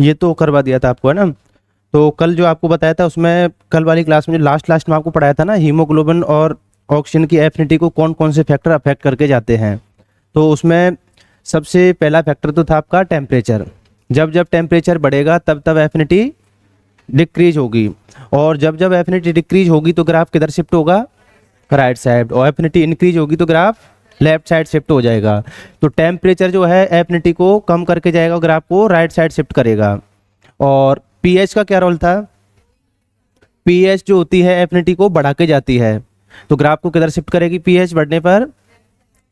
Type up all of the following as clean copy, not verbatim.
ये तो करवा दिया था आपको, है ना। तो कल जो आपको बताया था उसमें, कल वाली क्लास में जो लास्ट लास्ट में आपको पढ़ाया था ना, हीमोग्लोबिन और ऑक्सीजन की एफिनिटी को कौन कौन से फैक्टर अफेक्ट करके जाते हैं। तो उसमें सबसे पहला फैक्टर तो था आपका टेम्परेचर। जब जब टेम्परेचर बढ़ेगा तब तब एफिनिटी डिक्रीज होगी, और जब जब एफिनिटी डिक्रीज होगी तो ग्राफ किधर शिफ्ट होगा, राइट साइड, और एफिनिटी इंक्रीज होगी तो ग्राफ लेफ्ट साइड शिफ्ट हो जाएगा। तो टेम्परेचर जो है एफिनिटी को कम करके जाएगा, ग्राफ को राइट साइड शिफ्ट करेगा। और पीएच का क्या रोल था, पीएच जो होती है एफिनिटी को बढ़ा के जाती है, तो ग्राफ को किधर शिफ्ट करेगी, पीएच बढ़ने पर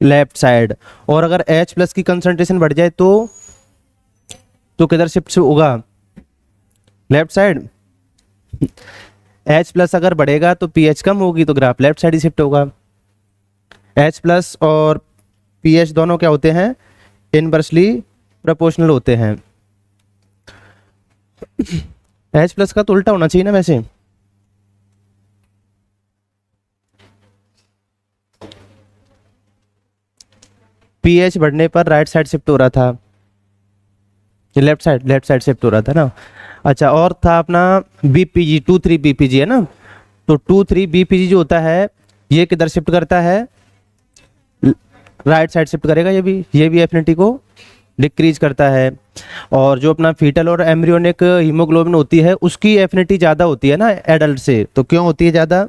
लेफ्ट साइड। और अगर H प्लस की कंसंट्रेशन बढ़ जाए तो किधर शिफ्ट होगा, लेफ्ट साइड। H प्लस अगर बढ़ेगा तो पीएच कम होगी तो ग्राफ लेफ्ट साइड ही शिफ्ट होगा। H प्लस और पीएच दोनों क्या होते हैं, इनवर्सली प्रोपोर्शनल होते हैं। H प्लस का तो उल्टा होना चाहिए ना वैसे, पीएच बढ़ने पर राइट साइड शिफ्ट हो रहा था, लेफ्ट साइड शिफ्ट हो रहा था ना। अच्छा, और था अपना बीपीजी, 2,3 बीपीजी है ना। तो 2,3 बीपीजी जो होता है ये किधर शिफ्ट करता है, राइट साइड शिफ्ट करेगा। ये भी एफिनिटी को डिक्रीज करता है। और जो अपना फीटल और एम्ब्रियोनिक हीमोग्लोबिन होती है उसकी एफिनिटी ज़्यादा होती है ना एडल्ट से। तो क्यों होती है ज़्यादा,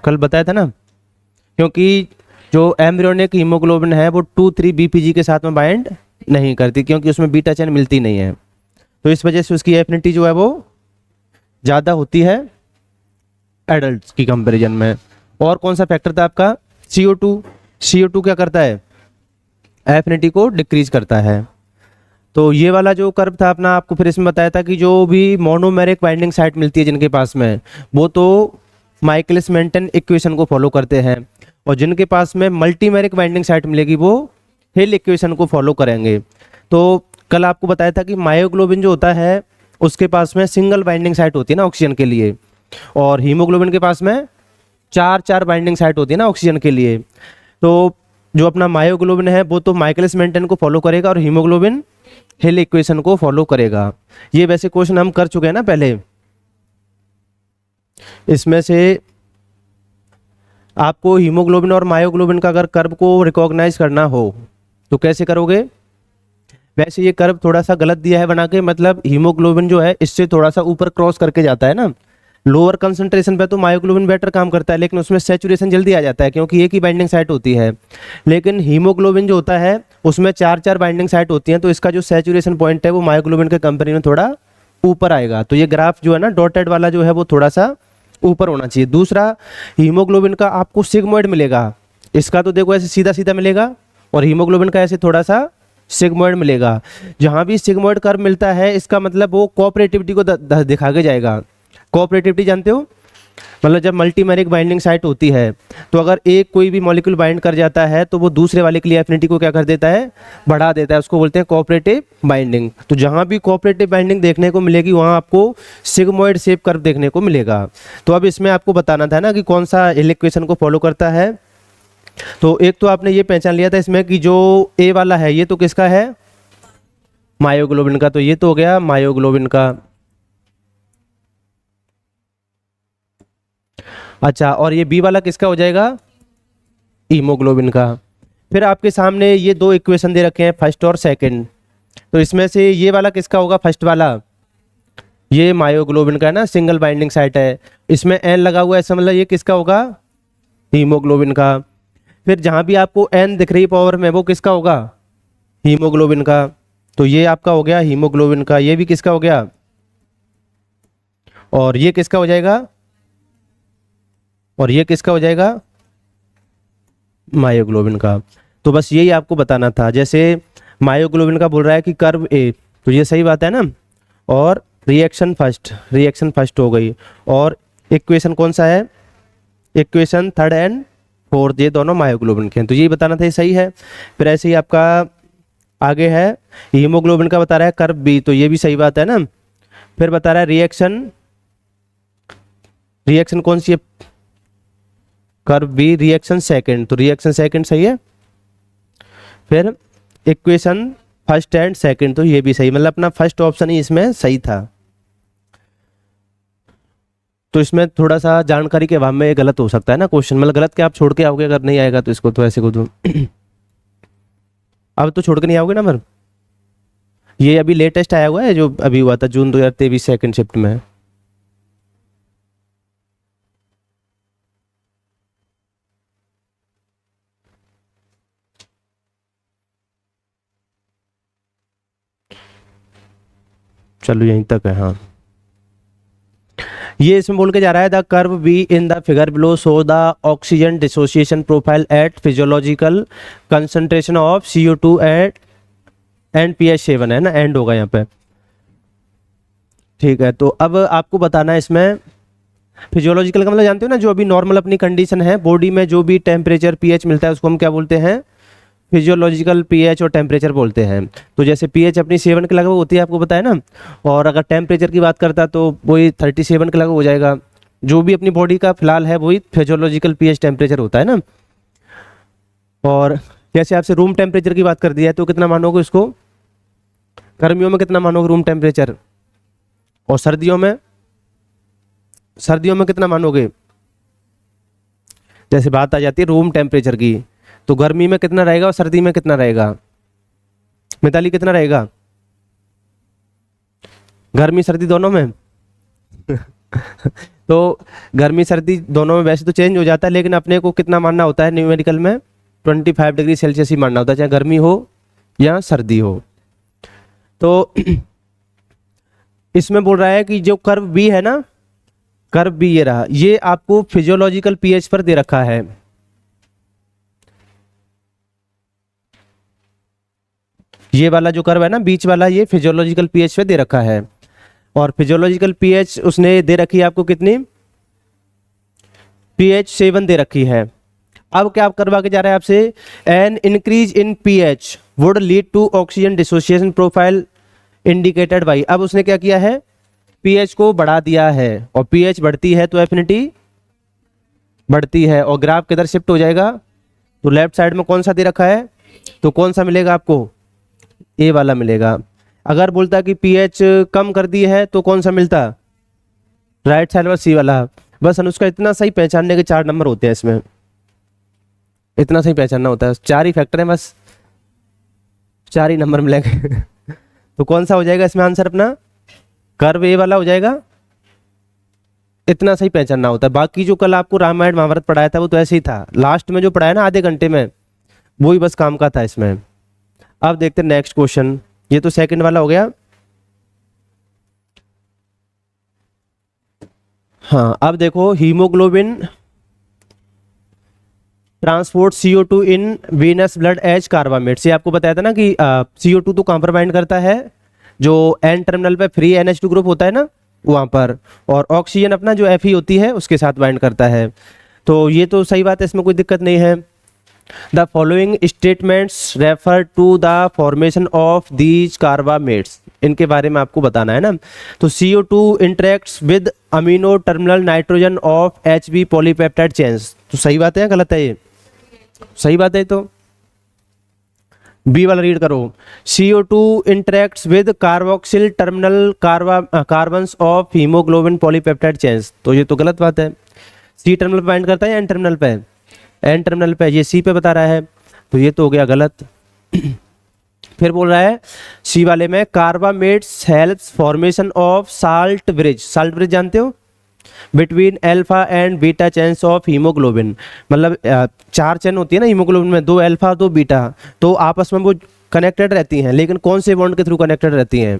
कल बताया था ना, क्योंकि जो एम्ब्रियोनिक हीमोग्लोबिन है वो 2,3 बीपीजी के साथ में बाइंड नहीं करती, क्योंकि उसमें बीटा चेन मिलती नहीं है। तो इस वजह से उसकी एफिनिटी जो है वो ज़्यादा होती है एडल्ट की कंपैरिजन में। और कौन सा फैक्टर था आपका, CO2। CO2 क्या करता है, एफिनिटी को डिक्रीज करता है। तो ये वाला जो कर्व था अपना, आपको फिर इसमें बताया था कि जो भी मोनोमेरिक बाइंडिंग साइट मिलती है जिनके पास में, वो तो माइकलिस मेंटन इक्वेशन को फॉलो करते हैं, और जिनके पास में मल्टीमेरिक बाइंडिंग साइट मिलेगी वो हिल इक्वेशन को फॉलो करेंगे। तो कल आपको बताया था कि मायोग्लोबिन जो होता है उसके पास में सिंगल बाइंडिंग साइट होती है ना ऑक्सीजन के लिए, और हीमोग्लोबिन के पास में चार बाइंडिंग साइट होती है ना ऑक्सीजन के लिए। तो जो अपना मायोग्लोबिन है वो तो माइकलिस मेंटन को फॉलो करेगा, और हीमोग्लोबिन हिल इक्वेशन को फॉलो करेगा। ये वैसे क्वेश्चन हम कर चुके हैं ना पहले। इसमें से आपको हीमोग्लोबिन और मायोग्लोबिन का अगर कर्व को रिकॉग्नाइज करना हो तो कैसे करोगे। वैसे ये कर्व थोड़ा सा गलत दिया है बना के, मतलब हीमोग्लोबिन जो है इससे थोड़ा सा ऊपर क्रॉस करके जाता है ना। लोअर कंसंट्रेशन पे तो मायोग्लोबिन बेटर काम करता है, लेकिन उसमें सैचुरेशन जल्दी आ जाता है क्योंकि एक ही बाइंडिंग साइट होती है। लेकिन हीमोग्लोबिन जो होता है उसमें चार बाइंडिंग साइट होती हैं, तो इसका जो सैचुरेशन पॉइंट है वो मायोग्लोबिन के कंपेरिजन में थोड़ा ऊपर आएगा। तो ये ग्राफ जो है ना डॉटेड वाला जो है वो थोड़ा सा ऊपर होना चाहिए। दूसरा, हीमोग्लोबिन का आपको सिग्मोइड मिलेगा, इसका तो देखो ऐसे सीधा सीधा मिलेगा, और हीमोग्लोबिन का ऐसे थोड़ा सा सिग्मोइड मिलेगा। जहां भी सिग्मोइड कर्व मिलता है इसका मतलब वो कोऑपरेटिविटी को दिखा के जाएगा। कोऑपरेटिविटी जानते हो, मतलब जब मल्टीमेरिक बाइंडिंग साइट होती है तो अगर एक कोई भी मॉलिक्यूल बाइंड कर जाता है तो वो दूसरे वाले के लिए एफिनिटी को क्या कर देता है, बढ़ा देता है। उसको बोलते हैं कोऑपरेटिव बाइंडिंग। तो जहां भी कोऑपरेटिव बाइंडिंग देखने को मिलेगी वहां आपको सिग्मोइड शेप कर्व देखने को मिलेगा। तो अब इसमें आपको बताना था ना कि कौन सा इक्वेशन को फॉलो करता है। तो एक तो आपने ये पहचान लिया था इसमें कि जो ए वाला है ये तो किसका है, मायोग्लोबिन का। तो ये तो हो गया मायोग्लोबिन का। अच्छा, और ये बी वाला किसका हो जाएगा, हीमोग्लोबिन का। फिर आपके सामने ये दो इक्वेशन दे रखे हैं फर्स्ट और सेकंड। तो इसमें से ये वाला किसका होगा, फर्स्ट वाला, ये मायोग्लोबिन का है ना, सिंगल बाइंडिंग साइट है। इसमें एन लगा हुआ है, ऐसा मतलब ये किसका होगा, हीमोग्लोबिन का। फिर जहां भी आपको एन दिख रही पावर में वो किसका होगा, हीमोग्लोबिन का। तो ये आपका हो गया हीमोग्लोबिन का। ये भी किसका हो गया, और ये किसका हो जाएगा, और ये किसका हो जाएगा, मायोग्लोबिन का। तो बस यही आपको बताना था। जैसे मायोग्लोबिन का बोल रहा है कि कर्व ए, तो ये सही बात है ना। और रिएक्शन फर्स्ट हो गई। और इक्वेशन कौन सा है, इक्वेशन थर्ड एंड फोर्थ, ये दोनों मायोग्लोबिन के हैं। तो यही बताना था, ये सही है। फिर ऐसे ही आपका आगे है हीमोग्लोबिन का बता रहा है कर्व बी, तो ये भी सही बात है ना। फिर बता रहा है रिएक्शन कौन सी है, कर्व बी रिएक्शन सेकंड, तो रिएक्शन सेकंड सही है। फिर इक्वेशन फर्स्ट एंड सेकंड, तो ये भी सही, मतलब अपना फर्स्ट ऑप्शन ही इसमें सही था। तो इसमें थोड़ा सा जानकारी के अभाव में ये गलत हो सकता है ना क्वेश्चन, मतलब गलत के आप छोड़ के आओगे अगर नहीं आएगा तो इसको, तो ऐसे को तो अब तो छोड़ के नहीं आओगे ना मर। ये अभी लेटेस्ट आया हुआ है जो अभी हुआ था जून 2023 सेकंड शिफ्ट में। चलो यहीं तक है। हाँ, ये इसमें बोल के जा रहा है the curve B in the figure below show the oxygen dissociation profile at physiological concentration of CO2 at and pH 7 है ना, एंड होगा यहाँ पे। ठीक है, तो अब आपको बताना है इसमें फिजियोलॉजिकल का मतलब जानते हो ना, जो अभी नॉर्मल अपनी कंडीशन है बॉडी में, जो भी टेम्परेचर pH मिलता है उसको हम क्या बोलते हैं, फिजियोलॉजिकल pH और टेम्परेचर बोलते हैं। तो जैसे pH अपनी 7 के लगभग होती है, आपको पता है ना, और अगर टेम्परेचर की बात करता तो वही 37 के लगभग हो जाएगा। जो भी अपनी बॉडी का फिलहाल है वही फिजियोलॉजिकल pH टेम्परेचर होता है ना। और जैसे आपसे रूम टेम्परेचर की बात कर दिया है तो कितना मानोगे इसको, गर्मियों में कितना मानोगे रूम टेम्परेचर, और सर्दियों में, सर्दियों में कितना मानोगे। जैसे बात आ जाती है रूम टेम्परेचर की, तो गर्मी में कितना रहेगा और सर्दी में कितना रहेगा, मिताली कितना रहेगा, गर्मी सर्दी दोनों में तो गर्मी सर्दी दोनों में वैसे तो चेंज हो जाता है, लेकिन अपने को कितना मानना होता है न्यूमेरिकल में, 25 डिग्री सेल्सियस ही मानना होता है, चाहे गर्मी हो या सर्दी हो। तो इसमें बोल रहा है कि जो कर्व बी है ना, कर्व बी ये रहा, ये आपको फिजियोलॉजिकल pH पर दे रखा है। ये वाला जो कर्व है ना बीच वाला, ये फिजियोलॉजिकल pH पे दे रखा है, और फिजियोलॉजिकल pH उसने दे रखी है आपको कितनी, pH 7 दे रखी है। अब क्या करवा के जा रहा है आपसे, an increase in pH would lead to oxygen dissociation profile indicated by. अब उसने क्या किया है, pH को बढ़ा दिया है, और pH बढ़ती है तो एफिनिटी बढ़ती है, और ग्राफ किधर शिफ्ट हो जाएगा, तो लेफ्ट साइड में कौन सा दे रखा है, तो कौन सा मिलेगा आपको, ए वाला मिलेगा। अगर बोलता कि pH कम कर दी है तो कौन सा मिलता, राइट साइड पर सी वाला। बस अनुष्का इतना सही पहचानने के 4 नंबर होते हैं इसमें, इतना सही पहचानना होता है, 4 ही फैक्टर है बस, 4 ही नंबर मिलेंगे तो कौन सा हो जाएगा इसमें आंसर अपना, कर्व ए वाला हो जाएगा। इतना सही पहचानना होता है, बाकी जो कल आपको रामायण महाभारत पढ़ाया था वो तो ऐसे ही था, लास्ट में जो पढ़ाया ना आधे घंटे में, वही बस काम का था इसमें। अब देखते हैं नेक्स्ट क्वेश्चन, ये तो सेकंड वाला हो गया। हाँ, अब देखो हीमोग्लोबिन ट्रांसपोर्ट CO2 इन वीनस ब्लड एज कार्बामेट। से आपको बताया था ना कि CO2 तो कहाँ पर बाइंड करता है, जो एन टर्मिनल पे फ्री NH2 ग्रुप होता है ना वहाँ पर, और ऑक्सीजन अपना जो Fe होती है उसके साथ बाइंड करता है। तो ये तो सही बात है, इसमें कोई दिक्कत नहीं है। The following statements refer to the formation of these carbamates, इनके बारे में आपको बताना है ना। तो CO2 interacts with amino terminal nitrogen of HB polypeptide chains, तो सही बात है या गलत है, ये सही बात है। तो बी वाला रीड करो, CO2 interacts with carboxyl terminal carbons of haemoglobin polypeptide chains, तो ये तो गलत बात है। सी टर्मिनल पे बाइंड करता है या एन टर्मिनल पे, एन टर्मिनल पे, ये सी पे बता रहा है, तो ये तो हो गया गलत फिर बोल रहा है सी वाले में carbamates helps formation of salt bridge, salt bridge जानते हो, between alpha and beta chains of haemoglobin. मतलब 4 चेन होती है ना हीमोग्लोबिन में, 2 अल्फा 2 बीटा, तो आपस में वो कनेक्टेड रहती हैं, लेकिन कौन से बॉन्ड के थ्रू कनेक्टेड रहती हैं,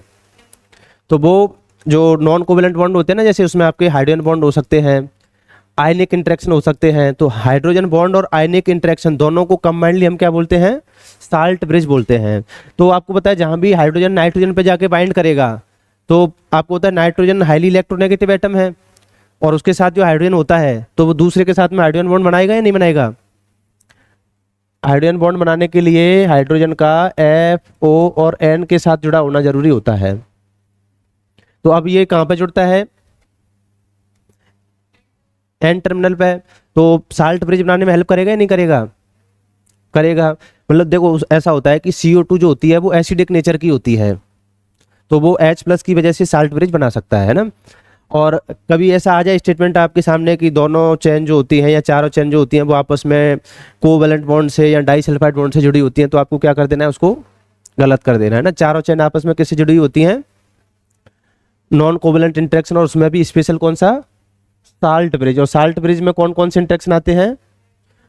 तो वो जो नॉन कोवेलेंट बॉन्ड होते हैं ना, जैसे उसमें आपके हाइड्रोजन बॉन्ड हो सकते हैं, आयनिक इंटरेक्शन हो सकते हैं। तो हाइड्रोजन बॉन्ड और आयनिक इंटरेक्शन दोनों को कंबाइंडली हम क्या बोलते हैं, साल्ट ब्रिज बोलते हैं। तो आपको पता है जहां भी हाइड्रोजन नाइट्रोजन पे जाके बाइंड करेगा, तो आपको पता है नाइट्रोजन हाईली इलेक्ट्रोनेगेटिव एटम है, और उसके साथ जो हाइड्रोजन होता है तो वो दूसरे के साथ में हाइड्रोजन बॉन्ड बनाएगा या नहीं बनाएगा। हाइड्रोजन बॉन्ड बनाने के लिए हाइड्रोजन का FO और N के साथ जुड़ा होना जरूरी होता है। तो अब ये कहां पे जुड़ता है, एन टर्मिनल पे, तो साल्ट ब्रिज बनाने में हेल्प करेगा या नहीं करेगा, करेगा। मतलब देखो ऐसा होता है कि CO2 जो होती है वो एसिडिक नेचर की होती है, तो वो H+ की वजह से साल्ट ब्रिज बना सकता है ना। और कभी ऐसा आ जाए स्टेटमेंट आपके सामने कि दोनों चेन जो होती हैं या चारों चेन जो होती हैं वो आपस में कोवैलेंट बॉन्ड से या डाइसल्फाइड बॉन्ड से जुड़ी होती हैं, तो आपको क्या कर देना है, उसको गलत कर देना है ना। चारों चेन आपस में किससे जुड़ी होती हैं, नॉन कोवैलेंट इंटरेक्शन, और उसमें भी स्पेशल कौन सा, साल्ट ब्रिज। और साल्ट ब्रिज में कौन कौन से इंटरेक्शन आते हैं,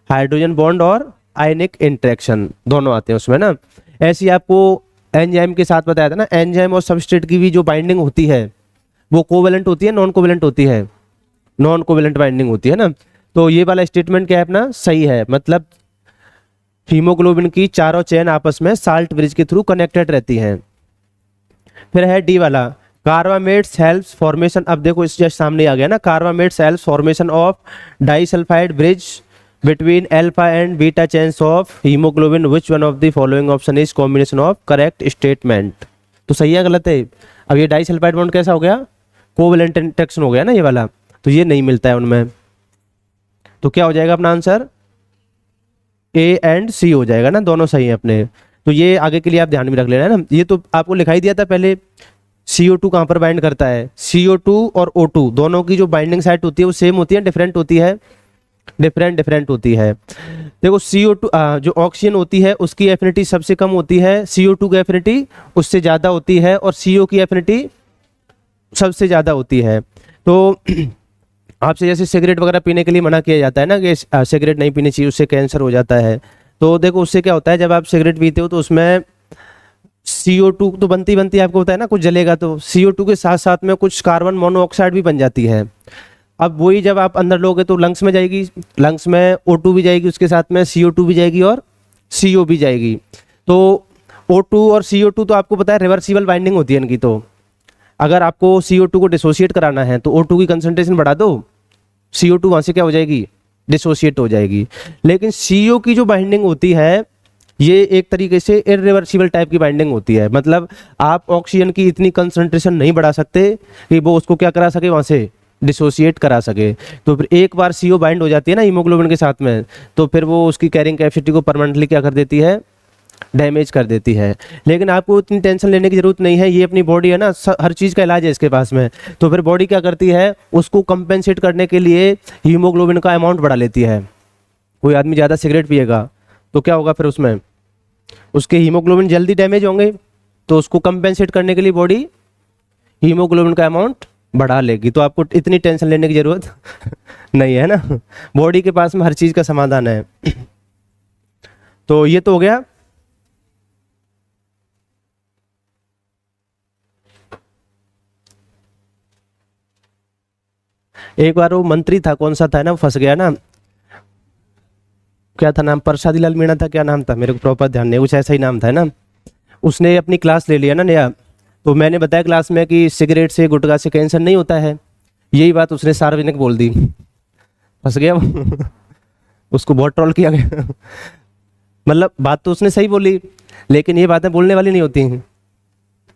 हाइड्रोजन बॉन्ड और आयनिक इंटरेक्शन दोनों आते हैं उसमें ना। ऐसे ही आपको एंजाइम के साथ बताया था ना, एंजाइम और सबस्ट्रेट की भी जो बाइंडिंग होती है वो कोवैलेंट होती है, नॉन कोवैलेंट होती है, नॉन कोवैलेंट बाइंडिंग होती है ना। तो ये वाला स्टेटमेंट क्या है अपना, सही है। मतलब हीमोग्लोबिन की चारों चेन आपस में साल्ट ब्रिज के थ्रू कनेक्टेड रहती हैं। फिर है डी वाला, कार्बामेट्स हेल्प्स फॉर्मेशन। अब देखो इस जस्ट सामने आ गया ना, carbamates helps formation of disulphide bridge between alpha and beta chains of haemoglobin, which one of the following option is combination of correct statement. तो सही है गलत है। अब ये डाइसल्फाइड बॉन्ड कैसा हो गया, कोवैलेंट इंटरेक्शन हो गया ना ये वाला, तो ये नहीं मिलता है उनमें। तो क्या हो जाएगा अपना आंसर, A एंड C हो जाएगा ना, दोनों सही है अपने। तो ये आगे के लिए आप ध्यान में रख लेना है ना। ये तो आपको लिखाई दिया था पहले, CO2 कहाँ पर बाइंड करता है, CO2 और O2 दोनों की जो बाइंडिंग साइट होती है वो सेम होती है, डिफरेंट होती है, डिफरेंट होती है। देखो CO2 जो ऑक्सीजन होती है उसकी एफिनिटी सबसे कम होती है, CO2 की एफिनिटी उससे ज़्यादा होती है, और CO की एफिनिटी सबसे ज़्यादा होती है। तो आपसे जैसे सिगरेट वगैरह पीने के लिए मना किया जाता है ना कि सिगरेट नहीं पीनी चाहिए, उससे कैंसर हो जाता है। तो देखो उससे क्या होता है, जब आप सिगरेट पीते हो तो उसमें CO2 तो बनती बनती आपको होता है ना, कुछ जलेगा तो CO2 के साथ साथ में कुछ कार्बन मोनोऑक्साइड भी बन जाती है। अब वही जब आप अंदर लोगे तो लंग्स में जाएगी, लंग्स में O2 भी जाएगी, उसके साथ में CO2 भी जाएगी और CO भी जाएगी। तो O2 और CO2 तो आपको पता है रिवर्सिबल बाइंडिंग होती है इनकी। तो अगर आपको CO2 को डिसोशिएट कराना है तो O2 की कंसंट्रेशन बढ़ा दो, CO2 वहाँ से क्या हो जाएगी, डिसोशिएट हो जाएगी। लेकिन CO की जो बाइंडिंग होती है ये एक तरीके से इरिवर्सिबल टाइप की बाइंडिंग होती है। मतलब आप ऑक्सीजन की इतनी कंसंट्रेशन नहीं बढ़ा सकते कि वो उसको क्या करा सके, वहाँ से डिसोशिएट करा सके। तो फिर एक बार CO बाइंड हो जाती है ना हीमोग्लोबिन के साथ में, तो फिर वो उसकी कैरिंग कैपेसिटी को परमानेंटली क्या कर देती है, डैमेज कर देती है। लेकिन आपको इतनी टेंशन लेने की जरूरत नहीं है, ये अपनी बॉडी है ना, हर चीज़ का इलाज है इसके पास में। तो फिर बॉडी क्या करती है, उसको कंपेंसेट करने के लिए हीमोग्लोबिन का अमाउंट बढ़ा लेती है। कोई आदमी ज़्यादा सिगरेट पिएगा तो क्या होगा, फिर उसमें उसके हीमोग्लोबिन जल्दी डैमेज होंगे, तो उसको कंपेंसेट करने के लिए बॉडी हीमोग्लोबिन का अमाउंट बढ़ा लेगी। तो आपको इतनी टेंशन लेने की जरूरत नहीं है ना, बॉडी के पास में हर चीज़ का समाधान है। तो ये तो हो गया। एक बार वो मंत्री था, कौन सा था ना, वो फंस गया ना, क्या था नाम, प्रसादी लाल मीणा था, क्या नाम था, मेरे को प्रॉपर ध्यान नहीं, कुछ ऐसा ही नाम था ना। उसने अपनी क्लास ले लिया ना नया, तो मैंने बताया क्लास में कि सिगरेट से गुटखा से कैंसर नहीं होता है, यही बात उसने सार्वजनिक बोल दी, फंस गया वो। उसको बहुत ट्रोल किया गया। मतलब बात तो उसने सही बोली, लेकिन ये बातें बोलने वाली नहीं होती हैं।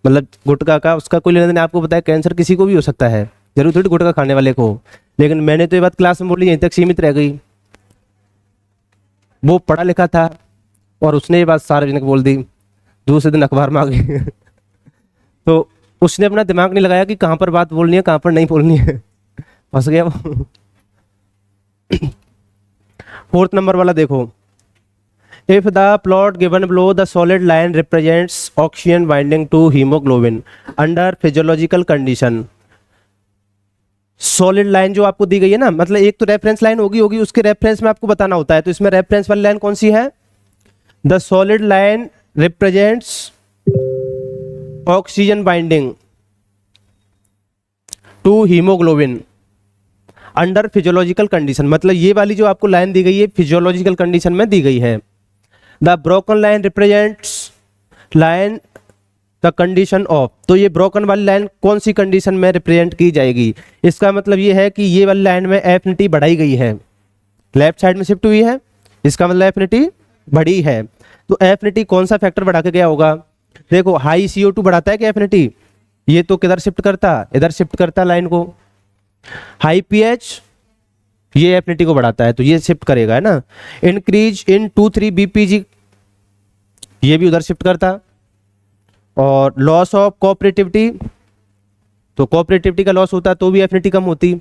मतलब गुटखा का उसका कोई लेना देना, आपको पता है कैंसर किसी को भी हो सकता है, जरूर थोड़ी गुटखा खाने वाले को। लेकिन मैंने तो ये बात क्लास में बोली, यहीं तक सीमित रह गई। वो पढ़ा लिखा था और उसने ये बात सार्वजनिक बोल दी, दूसरे दिन अखबार में आ गई। तो उसने अपना दिमाग नहीं लगाया कि कहाँ पर बात बोलनी है कहाँ पर नहीं बोलनी है, फंस गया वो। 4th नंबर वाला देखो, if the plot given below the solid line represents oxygen binding to hemoglobin under physiological condition। Solid line जो आपको दी गई है ना, मतलब एक तो रेफरेंस लाइन होगी उसके रेफरेंस में आपको बताना होता है। तो इसमें रेफरेंस वाली लाइन कौन सी है, the solid line represents oxygen binding to haemoglobin under physiological condition. मतलब ये वाली जो आपको लाइन दी गई है फिजियोलॉजिकल कंडीशन में दी गई है। The broken line represents line the condition of. तो ये ब्रोकन वाली लाइन कौन सी कंडीशन में रिप्रेजेंट की जाएगी, इसका मतलब ये है कि ये वाली लाइन में एफिनिटी बढ़ाई गई है, लेफ्ट साइड में शिफ्ट हुई है, इसका मतलब एफिनिटी बढ़ी है। तो एफिनिटी कौन सा फैक्टर बढ़ा के गया होगा, देखो हाई CO2 बढ़ाता है क्या एफिनिटी, ये तो किधर शिफ्ट करता, इधर शिफ्ट करता लाइन को। हाई pH ये एफिनिटी को बढ़ाता है, तो ये शिफ्ट करेगा, है ना। इंक्रीज इन 2,3 BPG ये भी उधर शिफ्ट करता। और लॉस ऑफ कोऑपरेटिविटी, तो कोऑपरेटिविटी का लॉस होता तो भी एफिनिटी कम होती।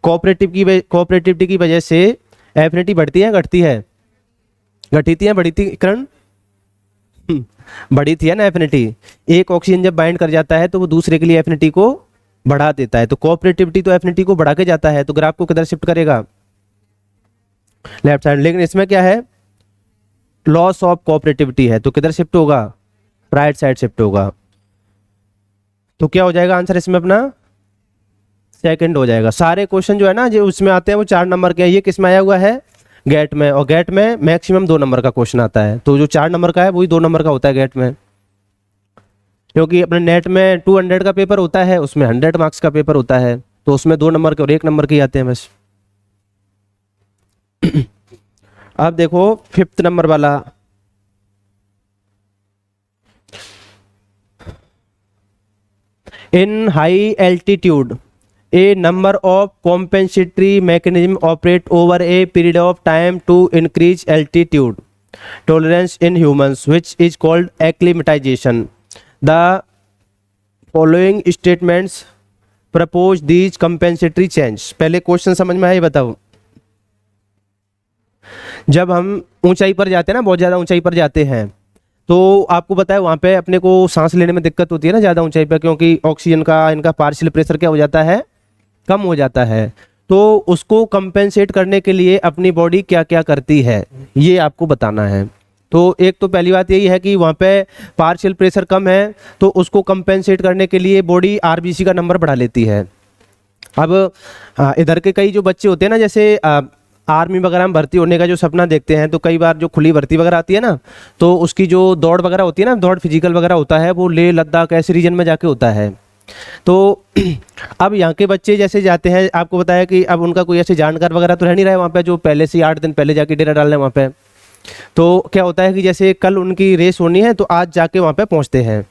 कोऑपरेटिविटी की वजह से एफिनिटी बढ़ती है घटती है, घटी थी या बढ़ी थी करण? बढ़ी थी है ना एफिनिटी। एक ऑक्सीजन जब बाइंड कर जाता है तो वो दूसरे के लिए एफिनिटी को बढ़ा देता है, तो कोऑपरेटिविटी तो एफिनिटी को बढ़ा के जाता है, तो ग्राफ को किधर शिफ्ट करेगा? Left side. लेकिन इसमें क्या है, लॉस ऑफ कोऑपरेटिविटी है, तो किधर शिफ्ट होगा? राइट साइड शिफ्ट होगा। तो क्या हो जाएगा आंसर इसमें अपना? सेकंड हो जाएगा। सारे क्वेश्चन जो है ना जो उसमें आते हैं वो 4 नंबर के हैं। ये किस में आया हुआ है? गेट में। और गेट में मैक्सिमम 2 नंबर का क्वेश्चन आता है, तो जो 4 नंबर का है वही 2 नंबर का होता है गेट में। क्योंकि अपने नेट में 200 का पेपर होता है, उसमें 100 मार्क्स का पेपर होता है, तो उसमें 2 नंबर के और 1 नंबर के ही आते हैं बस। अब देखो 5th नंबर वाला, in high altitude a number of compensatory mechanism operate over a period of time to increase altitude tolerance in humans which is called acclimatisation. The following statements propose these compensatory change. पहले question समझ में आया, ये बताओ। जब हम ऊंचाई पर जाते हैं ना, बहुत ज़्यादा ऊंचाई पर जाते हैं, तो आपको पता है वहाँ पे अपने को सांस लेने में दिक्कत होती है ना ज़्यादा ऊंचाई पर, क्योंकि ऑक्सीजन का इनका पार्शियल प्रेशर क्या हो जाता है? कम हो जाता है। तो उसको कंपेंसेट करने के लिए अपनी बॉडी क्या क्या करती है ये आपको बताना है। तो एक तो पहली बात यही है कि वहाँ पे पार्शियल प्रेशर कम है, तो उसको कंपेंसेट करने के लिए बॉडी आरबीसी का नंबर बढ़ा लेती है। अब इधर के कई जो बच्चे होते हैं ना, जैसे आर्मी वगैरह में भर्ती होने का जो सपना देखते हैं, तो कई बार जो खुली भर्ती वगैरह आती है ना, तो उसकी जो दौड़ वगैरह होती है ना, दौड़ फिजिकल वगैरह होता है, वो लेह लद्दाख ऐसे रीजन में जाके होता है। तो अब यहाँ के बच्चे जैसे जाते हैं, आपको बताया कि अब उनका कोई ऐसे जानकार वगैरह तो रह नहीं रहा है वहाँ पे, जो पहले से 8 दिन पहले जाके डेरा डाल रहे हैं वहाँ पे। तो क्या होता है कि जैसे कल उनकी रेस होनी है, तो आज जाके वहाँ पे पहुँचते हैं।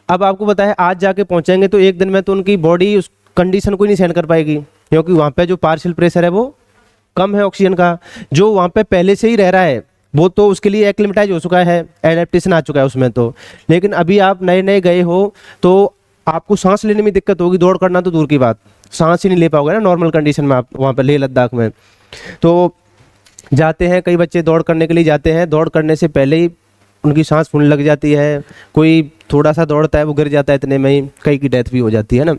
अब आपको पता है आज जाके पहुँचेंगे तो एक दिन में तो उनकी बॉडी उस कंडीशन को ही नहीं सहन कर पाएगी, क्योंकि वहाँ पे जो पार्शियल प्रेशर है वो कम है ऑक्सीजन का। जो वहाँ पे पहले से ही रह रहा है वो तो उसके लिए एक्लिमेटाइज हो चुका है, एडेप्टेशन आ चुका है उसमें। तो लेकिन अभी आप नए नए गए हो तो आपको सांस लेने में दिक्कत होगी, दौड़ करना तो दूर की बात, सांस ही नहीं ले पाओगे ना नॉर्मल कंडीशन में आप वहाँ पर लेह लद्दाख में। तो जाते हैं कई बच्चे दौड़ करने के लिए जाते हैं, दौड़ करने से पहले ही उनकी सांस फूलने लग जाती है, कोई थोड़ा सा दौड़ता है वो गिर जाता है, इतने में ही कई की डेथ भी हो जाती है ना।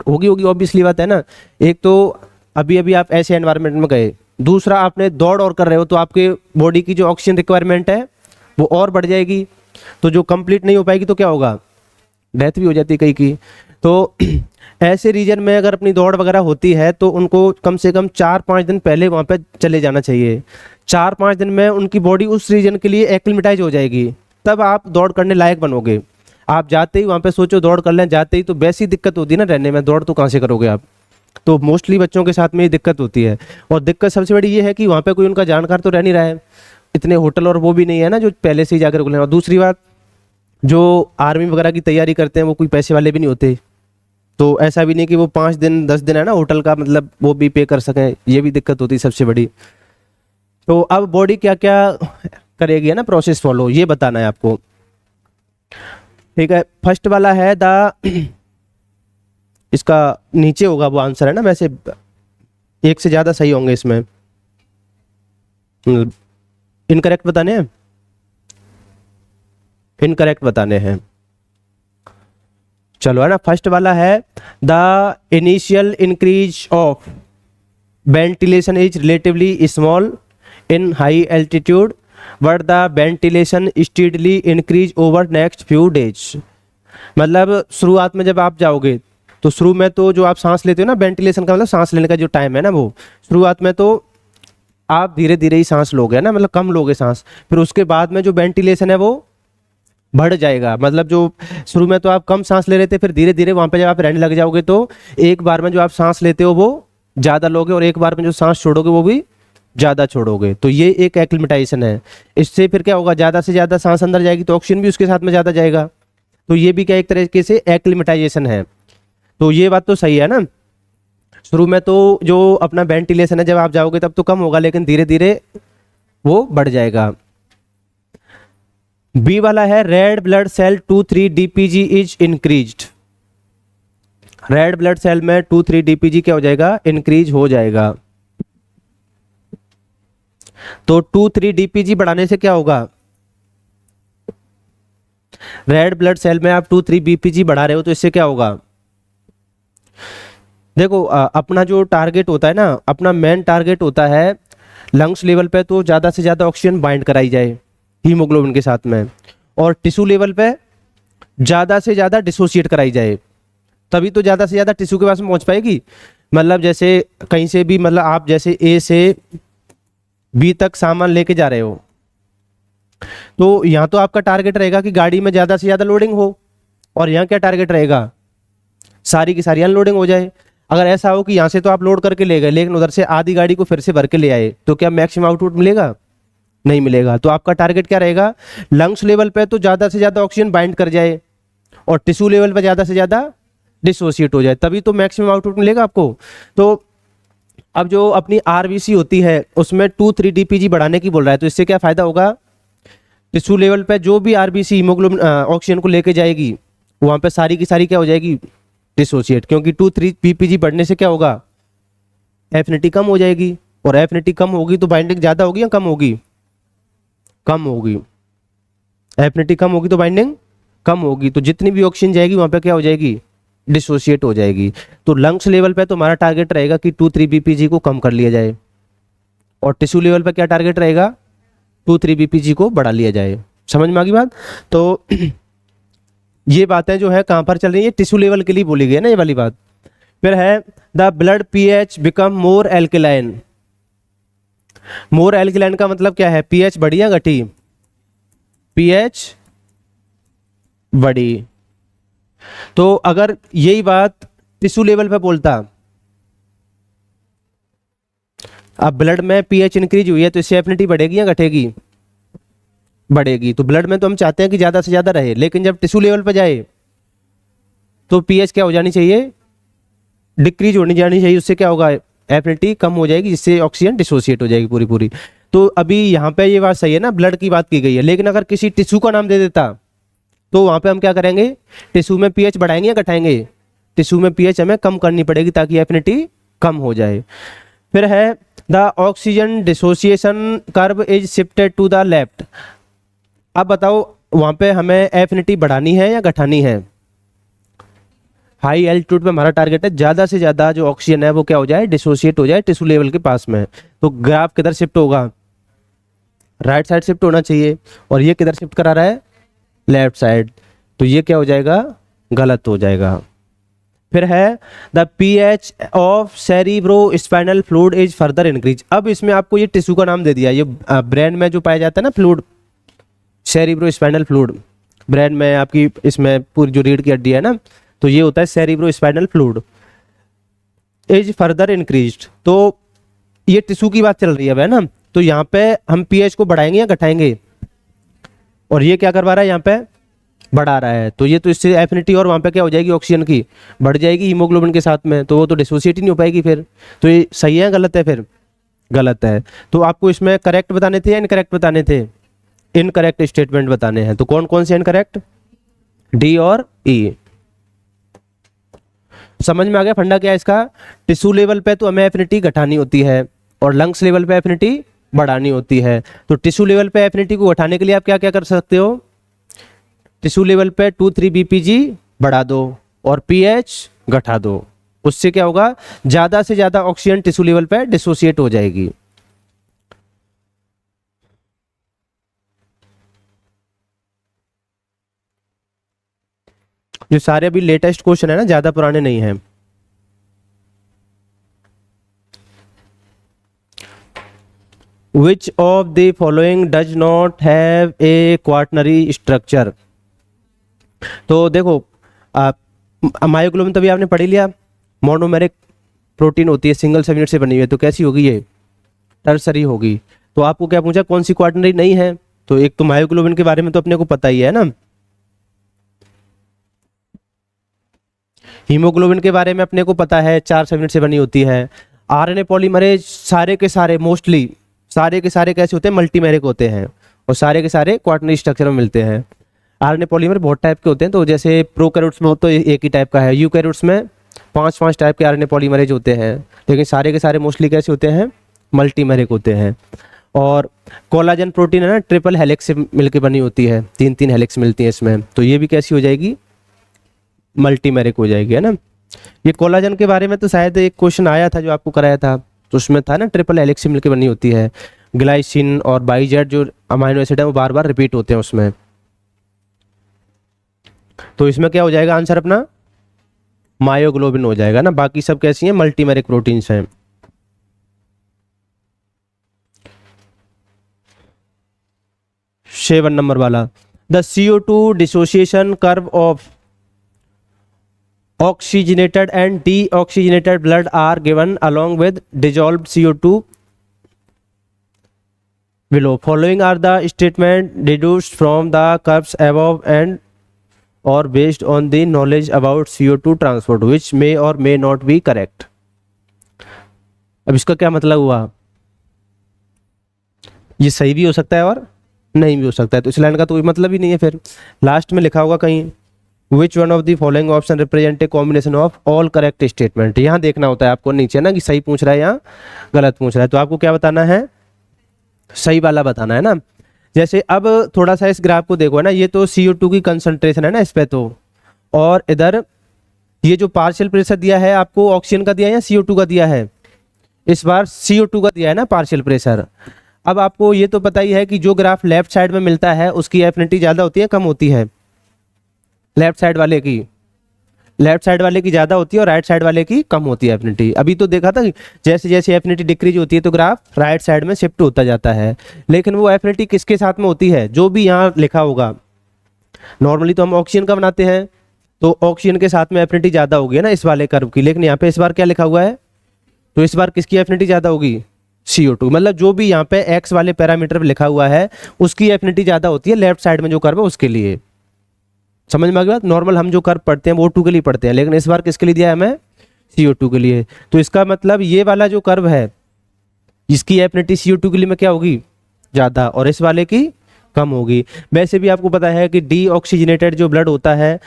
होगी होगी ऑब्वियसली बात है ना। एक तो अभी अभी आप ऐसे एनवायरनमेंट में गए, दूसरा आपने दौड़ और कर रहे हो तो आपके बॉडी की जो ऑक्सीजन रिक्वायरमेंट है वो और बढ़ जाएगी, तो जो कंप्लीट नहीं हो पाएगी तो क्या होगा? डेथ भी हो जाती है कई की। तो ऐसे रीजन में अगर अपनी दौड़ वगैरह होती है तो उनको कम से कम 4-5 दिन पहले वहाँ पे चले जाना चाहिए। 4-5 दिन में उनकी बॉडी उस रीजन के लिए एक्लिमेटाइज हो जाएगी, तब आप दौड़ करने लायक बनोगे। आप जाते ही वहाँ पे सोचो दौड़ कर लें, जाते ही तो वैसी दिक्कत होती है ना रहने में, दौड़ तो कहाँ से करोगे आप। तो मोस्टली बच्चों के साथ में ये दिक्कत होती है। और दिक्कत सबसे बड़ी ये है कि वहाँ पे कोई उनका जानकार तो रह नहीं रहा है, इतने होटल और वो भी नहीं है ना जो पहले से ही जाकर रुक लें। और दूसरी बात, जो आर्मी वगैरह की तैयारी करते हैं वो कोई पैसे वाले भी नहीं होते, तो ऐसा भी नहीं कि वो 5 दिन 10 दिन है ना होटल का मतलब वो भी पे कर सकें, ये भी दिक्कत होती है सबसे बड़ी। तो अब बॉडी क्या क्या करेगी है ना, प्रोसेस फॉलो, ये बताना है आपको। ठीक है, फर्स्ट वाला है इसका नीचे होगा वो आंसर है ना, वैसे एक से ज़्यादा सही होंगे इसमें, इनकरेक्ट बताने हैं, इनकरेक्ट बताने हैं। चलो है ना, फर्स्ट वाला है the initial increase of ventilation is relatively small in high altitude but the ventilation steadily increase over next few days. मतलब शुरुआत में जब आप जाओगे तो शुरू में तो जो आप सांस लेते हो ना, वेंटिलेशन का मतलब सांस लेने का जो टाइम है ना, वो शुरुआत में तो आप धीरे धीरे ही सांस लोगे ना, मतलब कम लोगे सांस। फिर उसके बाद में जो वेंटिलेशन है वो बढ़ जाएगा। मतलब जो शुरू में तो आप कम सांस ले रहे थे, फिर धीरे धीरे वहाँ पे जब आप रहने लग जाओगे तो एक बार में जो आप सांस लेते हो वो ज़्यादा लोगे और एक बार में जो सांस छोड़ोगे वो भी ज़्यादा छोड़ोगे। तो ये एक एक्लिमेटाइजेशन है। इससे फिर क्या होगा, ज़्यादा से ज़्यादा सांस अंदर जाएगी तो ऑक्सीजन भी उसके साथ में ज़्यादा जाएगा। तो ये भी क्या एक तरीके से एक्लिमेटाइजेशन है। तो ये बात तो सही है ना। शुरू में तो जो अपना वेंटिलेशन है जब आप जाओगे तब तो कम होगा, लेकिन धीरे धीरे वो बढ़ जाएगा। बी वाला है red blood cell 2,3 DPG is increased. Red blood cell में 2,3 डीपीजी क्या हो जाएगा, इंक्रीज हो जाएगा। तो 2,3 डीपीजी बढ़ाने से क्या होगा, रेड ब्लड सेल में आप 2,3 बीपीजी बढ़ा रहे हो तो इससे क्या होगा, देखो अपना जो टारगेट होता है ना, अपना मेन टारगेट होता है लंग्स लेवल पे तो ज़्यादा से ज़्यादा ऑक्सीजन बाइंड कराई जाए हीमोग्लोबिन के साथ में, और टिश्यू लेवल पे ज़्यादा से ज़्यादा डिसोसिएट कराई जाए, तभी तो ज़्यादा से ज़्यादा टिश्यू के पास में पहुँच पाएगी। मतलब जैसे कहीं से भी, मतलब आप जैसे ए से बी तक सामान लेके जा रहे हो, तो यहाँ तो आपका टारगेट रहेगा कि गाड़ी में ज़्यादा से ज़्यादा लोडिंग हो, और यहाँ क्या टारगेट रहेगा, सारी की सारी अनलोडिंग हो जाए। अगर ऐसा हो कि यहाँ से तो आप लोड करके ले गए लेकिन उधर से आधी गाड़ी को फिर से भर के ले आए, तो क्या मैक्सिमम आउटपुट मिलेगा, नहीं मिलेगा। तो आपका टारगेट क्या रहेगा, लंग्स लेवल पे तो ज़्यादा से ज़्यादा ऑक्सीजन बाइंड कर जाए और टिश्यू लेवल पे ज़्यादा से ज़्यादा डिसोसिएट हो जाए, तभी तो मैक्सिमम आउटपुट मिलेगा आपको। तो अब जो अपनी आरबीसी होती है उसमें 2,3 डीपीजी बढ़ाने की बोल रहा है, तो इससे क्या फ़ायदा होगा, टिश्यू लेवल पे जो भी आरबीसी हीमोग्लोबिन ऑक्सीजन को लेके जाएगी वहाँ पे सारी की सारी क्या हो जाएगी, डिसोसिएट, क्योंकि 2,3 बीपीजी बढ़ने से क्या होगा, एफिनिटी कम हो जाएगी, और एफिनिटी कम होगी तो बाइंडिंग ज़्यादा होगी या कम होगी, कम होगी। एफिनिटी कम होगी तो बाइंडिंग कम होगी, तो जितनी भी ऑक्सीजन जाएगी वहाँ पे क्या हो जाएगी, डिसोसिएट हो जाएगी। तो लंग्स लेवल पे तो हमारा टारगेट रहेगा कि 2,3 बीपीजी को कम कर लिया जाए, और टिश्यू लेवल पे क्या टारगेट रहेगा, 2,3 बीपीजी को बढ़ा लिया जाए। समझ में आ गई बात। तो ये बातें जो है कहाँ पर चल रही है, टिश्यू लेवल के लिए बोली गई है ना ये वाली बात। फिर है the blood pH become more alkaline. More alkaline का मतलब क्या है, पीएच बढ़ी या घटी, पीएच बढ़ी। तो अगर यही बात टिश्यू लेवल पे बोलता, अब ब्लड में पीएच इंक्रीज हुई है तो इससे एफिनिटी बढ़ेगी या घटेगी, बढ़ेगी। तो ब्लड में तो हम चाहते हैं कि ज्यादा से ज्यादा रहे, लेकिन जब टिश्यू लेवल पे जाए तो पीएच क्या हो जानी चाहिए, डिक्रीज होनी जानी चाहिए। उससे क्या होगा, एफिनिटी कम हो जाएगी, जिससे ऑक्सीजन डिसोसिएट हो जाएगी पूरी पूरी। तो अभी यहाँ पे ये बात सही है ना, ब्लड की बात की गई है, लेकिन अगर किसी टिश्यू का नाम दे देता तो वहां पे हम क्या करेंगे, टिश्यू में पीएच बढ़ाएंगे या घटाएंगे, टिश्यू में पीएच हमें कम करनी पड़ेगी ताकि एफिनिटी कम हो जाए। फिर है the oxygen dissociation curve is shifted to the left. अब बताओ वहां पे हमें एफिनिटी बढ़ानी है या घटानी है, हाई एल्टीट्यूड पे हमारा टारगेट है ज़्यादा से ज़्यादा जो ऑक्सीजन है वो क्या हो जाए, डिसोसिएट हो जाए टिश्यू लेवल के पास में। तो ग्राफ किधर शिफ्ट होगा, राइट साइड शिफ्ट होना चाहिए, और ये किधर शिफ्ट करा रहा है, लेफ्ट साइड, तो ये क्या हो जाएगा, गलत हो जाएगा। फिर है the pH of cerebro spinal fluid is further increase. अब इसमें आपको ये टिश्यू का नाम दे दिया, ये ब्रेन में जो पाया जाता है ना fluid, cerebro spinal fluid, brain में आपकी इसमें पूरी जो रीढ़ की हड्डी है ना, तो ये होता है cerebro spinal fluid is further increased. तो ये टिश्यू की बात चल रही है ना, तो यहाँ पे हम पीएच को बढ़ाएंगे या घटाएंगे, और ये क्या करवा रहा है, यहाँ पे बढ़ा रहा है, तो ये तो इससे एफिनिटी और वहाँ पे क्या हो जाएगी, ऑक्सीजन की बढ़ जाएगी हीमोग्लोबिन के साथ में, तो वो तो डिसोसिएट ही नहीं हो पाएगी फिर। तो ये सही है गलत है, फिर गलत है। तो आपको इसमें करेक्ट बताने थे या इनकरेक्ट बताने थे, इनकरेक्ट स्टेटमेंट बताने हैं। तो कौन कौन से इनकरेक्ट, डी और ई। समझ में आ गया फंडा क्या है इसका, टिश्यू लेवल पे तो हमें एफिनिटी घटानी होती है और लंग्स लेवल पे एफिनिटी बढ़ानी होती है। तो टिश्यू लेवल पे एफिनिटी को घटाने के लिए आप क्या क्या कर सकते हो, टिश्यू लेवल पे 2,3 बीपीजी बढ़ा दो और पीएच घटा दो, उससे क्या होगा, ज्यादा से ज्यादा ऑक्सीजन टिश्यू लेवल पे डिसोसिएट हो जाएगी। जो सारे अभी लेटेस्ट क्वेश्चन है ना, ज्यादा पुराने नहीं हैं। Which of the following does not have a quaternary structure? तो देखो मायोग्लोबिन तभी आपने पढ़ ही लिया, मोनोमेरिक प्रोटीन होती है, सिंगल 7 यूनिट से बनी हुई है, तो कैसी होगी ये, टर्सरी होगी। तो आपको क्या पूछा, कौन सी क्वाटरनरी नहीं है, तो एक तो मायोग्लोबिन के बारे में तो अपने को पता ही है ना, हीमोग्लोबिन के बारे में अपने को पता है 4 7 यूनिट से बनी होती है। आरएनए पॉलीमरेज सारे के सारे मोस्टली सारे के सारे कैसे होते हैं, मल्टीमेरिक होते हैं, और सारे के सारे क्वाटरनरी स्ट्रक्चर में मिलते हैं। आरएनए पॉलीमर बहुत टाइप के होते हैं, तो जैसे प्रोकैरियोट्स में हो तो एक ही टाइप का है, यूकैरियोट्स में 5 टाइप के आरएनए पॉलीमरेज होते हैं, लेकिन सारे के सारे मोस्टली कैसे होते हैं, मल्टीमेरिक होते हैं। और कोलाजन प्रोटीन है ना, ट्रिपल हेलिक्स से मिलकर बनी होती है, 3 हेलिक्स मिलती हैं इसमें, तो ये भी कैसी हो जाएगी, मल्टीमेरिक हो जाएगी, है ना। ये कोलाजन के बारे में तो शायद एक क्वेश्चन आया था जो आपको कराया था, तो उसमें था ना ट्रिपल हेलिक्स से मिलकर बनी होती है। ग्लाइसिन और बाइजेट जो अमाइनो एसिड है वो बार बार रिपीट होते हैं उसमें। तो इसमें क्या हो जाएगा आंसर अपना, मायोग्लोबिन हो जाएगा ना। बाकी सब कैसी हैं, मल्टीमेरिक प्रोटीन्स हैं। 7 नंबर वाला, the CO2 dissociation curve of oxygenated and deoxygenated blood are given along with dissolved CO2 below. Following are the statement deduced from the curves above and or based on the knowledge about CO2 transport which may or may not be correct. अब इसका क्या मतलब हुआ, ये सही भी हो सकता है और नहीं भी हो सकता है, तो इस लाइन का तो कोई मतलब ही नहीं है। फिर लास्ट में लिखा होगा कहीं Which one of the following option represent a combination of all correct statement। यहाँ देखना होता है आपको नीचे ना कि सही पूछ रहा है या गलत पूछ रहा है, तो आपको क्या बताना है, सही वाला बताना है ना। जैसे अब थोड़ा सा इस ग्राफ को देखो है ना, ये तो CO2 की कंसंट्रेशन है ना इस पे तो, और इधर ये जो पार्शियल प्रेशर दिया है आपको, ऑक्सीजन का दिया है या CO2 का दिया है, इस बार CO2 का दिया है ना पार्शियल प्रेशर। अब आपको ये तो पता ही है कि जो ग्राफ लेफ्ट साइड में मिलता है उसकी एफिनिटी ज़्यादा होती है कम होती है, लेफ्ट साइड वाले की ज़्यादा होती है और राइट साइड वाले की कम होती है एफिनिटी। अभी तो देखा था कि जैसे जैसे एफिनिटी डिक्रीज होती है तो ग्राफ राइट साइड में शिफ्ट होता जाता है, लेकिन वो एफिनिटी किसके साथ में होती है, जो भी यहाँ लिखा होगा। नॉर्मली तो हम ऑक्सीजन का बनाते हैं, तो ऑक्सीजन के साथ में एफिनिटी ज़्यादा होगी ना इस वाले कर्व की, लेकिन यहाँ पे इस बार क्या लिखा हुआ है, तो इस बार किसकी एफिनिटी ज़्यादा होगी, CO2। मतलब जो भी यहाँ पे एक्स वाले पैरामीटर पे लिखा हुआ है उसकी एफिनिटी ज़्यादा होती है लेफ्ट साइड में जो कर्व है उसके लिए। समझ में आ गई बात। नॉर्मल हम जो कर्व पढ़ते हैं वो O2 के लिए पढ़ते हैं, लेकिन इस बार किसके लिए दिया है हमें, CO2 के लिए। तो इसका मतलब ये वाला जो कर्व है इसकी एफिनिटी CO2 के लिए में क्या होगी, ज़्यादा, और इस वाले की कम होगी। वैसे भी आपको पता है कि डीऑक्सीजनेटेड जो ब्लड होता है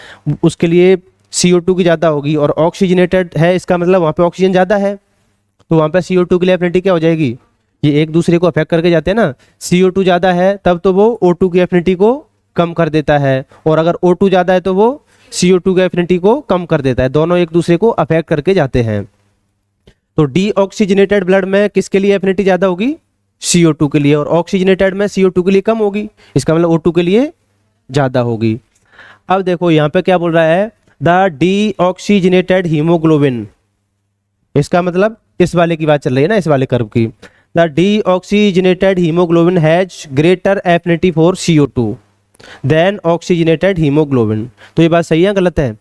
उसके लिए CO2 की ज़्यादा होगी, और ऑक्सीजनेटेड है इसका मतलब वहाँ पे ऑक्सीजन ज़्यादा है, तो वहाँ पे CO2 के लिए एफिनिटी क्या हो जाएगी, ये एक दूसरे को अफेक्ट करके जाते हैं ना। CO2 ज़्यादा है तब तो वो O2 की एफिनिटी को कम कर देता है, और अगर O2 ज़्यादा है तो वो CO2 की एफिनिटी को कम कर देता है, दोनों एक दूसरे को अफेक्ट करके जाते हैं। तो डीऑक्सीजनेटेड ब्लड में किसके लिए एफिनिटी ज़्यादा होगी, CO2 के लिए, और ऑक्सीजनेटेड में CO2 के लिए कम होगी, इसका मतलब O2 के लिए ज़्यादा होगी। अब देखो यहाँ पे क्या बोल रहा है, द डीऑक्सीजनेटेड हीमोग्लोबिन, इसका मतलब इस वाले की बात चल रही है ना, इस वाले कर्व की। The deoxygenated haemoglobin has greater affinity for CO2 than oxygenated haemoglobin. तो ये बात सही है गलत है,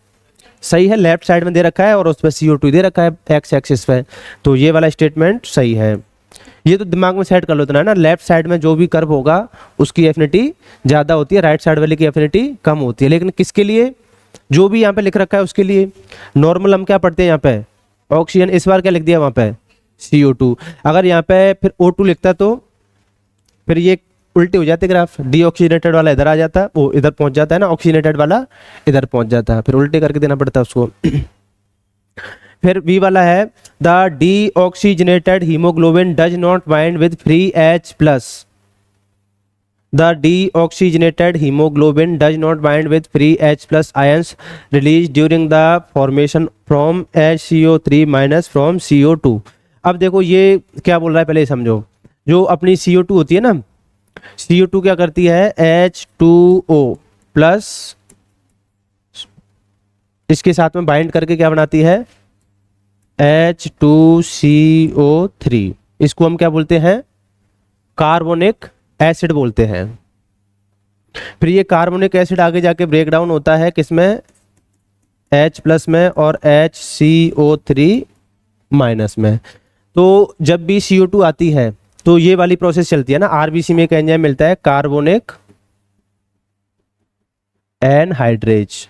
सही है, लेफ्ट साइड में दे रखा है और उस पर CO2 दे रखा है एक्स एक्सिस पे, तो ये वाला स्टेटमेंट सही है। ये तो दिमाग में सेट कर लो ना, लेफ्ट साइड में जो भी कर्व होगा उसकी एफिनिटी ज़्यादा होती है, राइट साइड वाले की एफिनिटी कम होती है, लेकिन किसके लिए, जो भी यहाँ पे लिख रखा है उसके लिए। नॉर्मल हम क्या पढ़ते हैं यहाँ पे ऑक्सीजन, इस बार क्या लिख दिया वहाँ पे CO2। अगर यहाँ पे फिर O2 लिखता तो फिर ये उल्टे हो जाते ग्राफ, डीऑक्सीजनेटेड वाला इधर आ जाता, वो इधर पहुंच जाता है ना, ऑक्सीजनेटेड वाला इधर पहुंच जाता है, फिर उल्टे करके देना पड़ता है उसको। फिर बी वाला है, the deoxygenated haemoglobin does not bind with free H+। The deoxygenated haemoglobin does not bind with free H+ ions release during the formation from HCO3- from CO2। अब देखो ये क्या बोल रहा है, पहले समझो। जो अपनी CO2 होती है ना, CO2 क्या करती है, H2O+ इसके साथ में बाइंड करके क्या बनाती है, H2CO3। इसको हम क्या बोलते हैं, कार्बोनिक एसिड बोलते हैं। फिर ये कार्बोनिक एसिड आगे जाके ब्रेक डाउन होता है किसमें, H+ में और HCO3- में। तो जब भी CO2 आती है तो ये वाली प्रोसेस चलती है ना, RBC में एक एंजाइम मिलता है कार्बोनिक एनहाइड्रेज।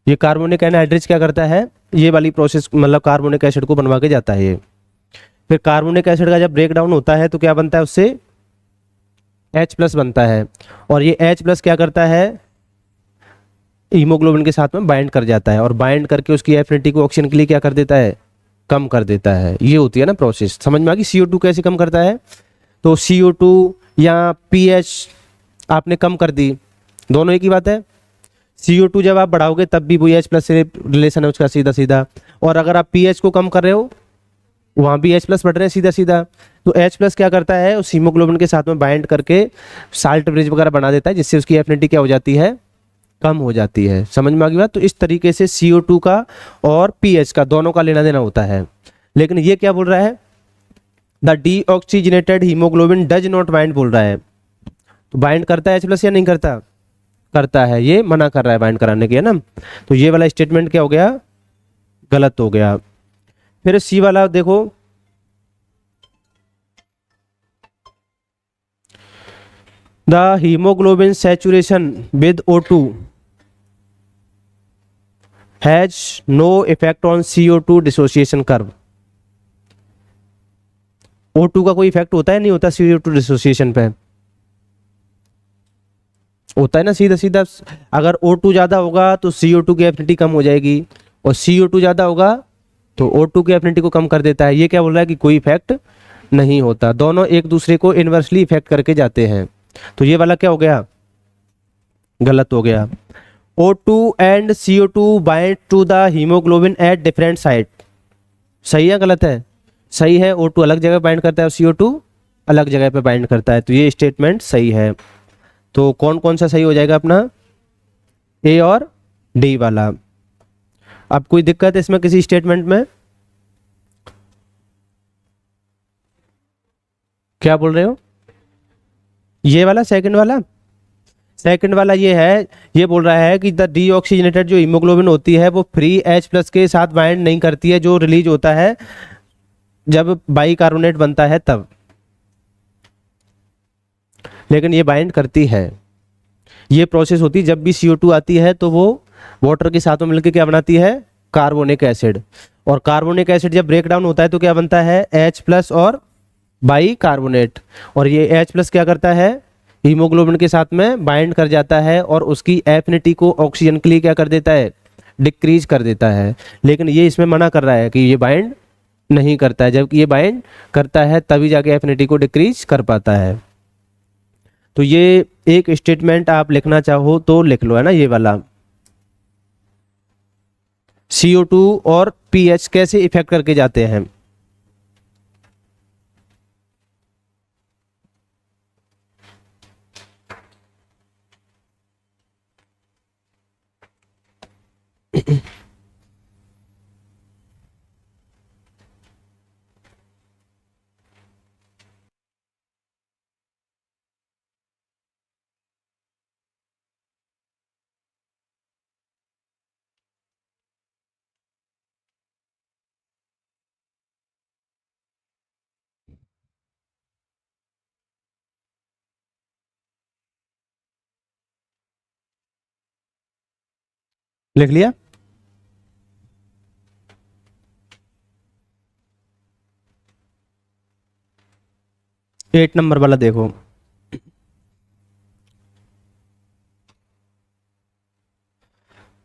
ये कार्बोनिक एनहाइड्रेज क्या करता है, ये वाली प्रोसेस मतलब कार्बोनिक एसिड को बनवा के जाता है ये। फिर कार्बोनिक एसिड का जब ब्रेक डाउन होता है तो क्या बनता है उससे, H प्लस बनता है, और ये H प्लस क्या करता है, हीमोग्लोबिन के साथ में बाइंड कर जाता है, और बाइंड करके उसकी एफिनिटी को ऑक्सीजन के लिए क्या कर देता है, कम कर देता है। ये होती है ना प्रोसेस। समझ में आ गई CO2 कैसे कम करता है। तो CO2 या pH आपने कम कर दी, दोनों एक ही बात है। CO2 जब आप बढ़ाओगे तब भी वही H प्लस से रिलेशन है उसका सीधा सीधा, और अगर आप pH को कम कर रहे हो वहाँ भी H प्लस बढ़ रहे हैं सीधा सीधा। तो H प्लस क्या करता है, उस हीमोग्लोबिन के साथ में बाइंड करके साल्ट ब्रिज वगैरह बना देता है, जिससे उसकी एफिनिटी क्या हो जाती है, कम हो जाती है। समझ में आ गई बात। तो इस तरीके से CO2 का और pH का दोनों का लेना देना होता है। लेकिन ये क्या बोल रहा है, the deoxygenated haemoglobin does not bind बोल रहा है। तो बाइंड करता है H प्लस या नहीं करता, करता है। ये मना कर रहा है बाइंड कराने की, है ना। तो ये वाला स्टेटमेंट क्या हो गया, गलत हो गया। फिर सी वाला देखो, the haemoglobin saturation with O2 has no effect on CO2 dissociation curve. O2 का कोई इफेक्ट होता है नहीं होता CO2 डिसोसिएशन पे, होता है ना सीधा सीधा। अगर O2 ज्यादा होगा तो CO2 की एफिनिटी कम हो जाएगी, और CO2 ज्यादा होगा तो O2 की एफिनिटी को कम कर देता है। ये क्या बोल रहा है कि कोई इफेक्ट नहीं होता, दोनों एक दूसरे को इनवर्सली इफेक्ट करके जाते हैं। तो ये वाला क्या हो गया, गलत हो गया। O2 and CO2 bind to the haemoglobin at different site. सही है गलत है, सही है। O2 अलग जगह बाइंड करता है और CO2 अलग जगह पे बाइंड करता है। तो ये स्टेटमेंट सही है। तो कौन कौन सा सही हो जाएगा अपना, A और D वाला। अब कोई दिक्कत है इसमें किसी स्टेटमेंट में, क्या बोल रहे हो, ये वाला सेकंड वाला, सेकंड वाला ये है, ये बोल रहा है कि द डीऑक्सीजनेटेड जो हीमोग्लोबिन होती है वो फ्री H प्लस के साथ बाइंड नहीं करती है, जो रिलीज होता है जब बाइकार्बोनेट बनता है तब, लेकिन ये बाइंड करती है। ये प्रोसेस होती है जब भी CO2 आती है तो वो वाटर के साथ में मिलकर क्या बनाती है, कार्बोनिक एसिड। और कार्बोनिक एसिड जब ब्रेक डाउन होता है तो क्या बनता है, H प्लस और बाइकार्बोनेट। और ये H प्लस क्या करता है, हीमोग्लोबिन के साथ में बाइंड कर जाता है और उसकी एफिनिटी को ऑक्सीजन के लिए क्या कर देता है, डिक्रीज कर देता है। लेकिन ये इसमें मना कर रहा है कि ये बाइंड नहीं करता है, जबकि ये बाइंड करता है तभी जाके एफिनिटी को डिक्रीज कर पाता है। तो ये एक स्टेटमेंट आप लिखना चाहो तो लिख लो, है ना, ये वाला। CO2 और pH कैसे इफेक्ट करके जाते हैं। लिख लिया। 8 नंबर वाला देखो,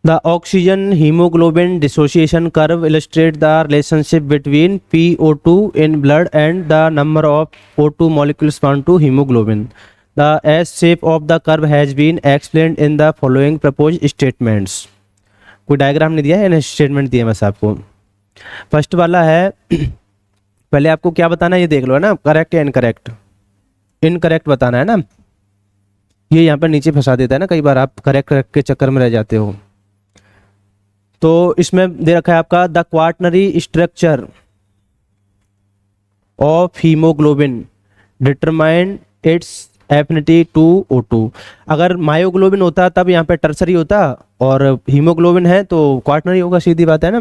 the oxygen haemoglobin dissociation curve illustrate the relationship between PO2 in blood and the number of O2 molecules bound to hemoglobin. The S shape of the curve has been explained in the following proposed statements. कोई diagram नहीं दिया है, statement दिया बस आपको। First वाला है, पहले आपको क्या बताना है ये देख लो, है ना, करेक्ट या इनकरेक्ट। इनकरेक्ट बताना है ना, ये यहाँ पर नीचे फंसा देता है ना, कई बार आप करेक्ट के चक्कर में रह जाते हो। तो इसमें दे रखा है आपका the quaternary structure of haemoglobin determine its affinity to O2। अगर मायोग्लोबिन होता तब यहाँ पे टर्सरी होता, और हीमोग्लोबिन है तो क्वार्टनरी होगा, सीधी बात है ना।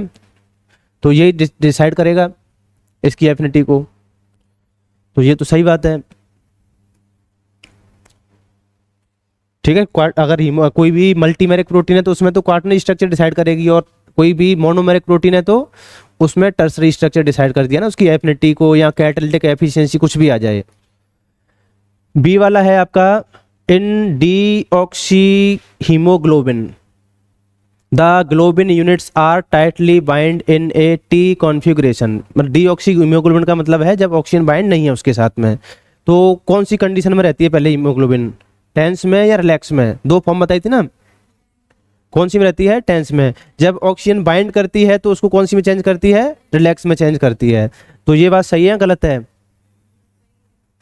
तो ये डिसाइड करेगा इसकी एफिनिटी को। तो ये तो सही बात है, ठीक है। अगर कोई भी मल्टीमेरिक प्रोटीन है तो उसमें तो क्वार्टनरी स्ट्रक्चर डिसाइड करेगी, और कोई भी मोनोमेरिक प्रोटीन है तो उसमें टर्सरी स्ट्रक्चर डिसाइड कर दिया ना उसकी एफिनिटी को, या कैटालिटिक एफिशिएंसी कुछ भी आ जाए। बी वाला है आपका in deoxy haemoglobin the globin units are tightly bind in a T configuration. मतलब डीऑक्सी हीमोग्लोबिन का मतलब है जब ऑक्सीजन बाइंड नहीं है उसके साथ में। तो कौन सी कंडीशन में रहती है पहले हीमोग्लोबिन, टेंस में या रिलैक्स में? दो फॉर्म बताई थी ना, कौन सी में रहती है? टेंस में। जब ऑक्सीजन बाइंड करती है तो उसको कौन सी में चेंज करती है? रिलैक्स में चेंज करती है। तो ये बात सही है गलत है?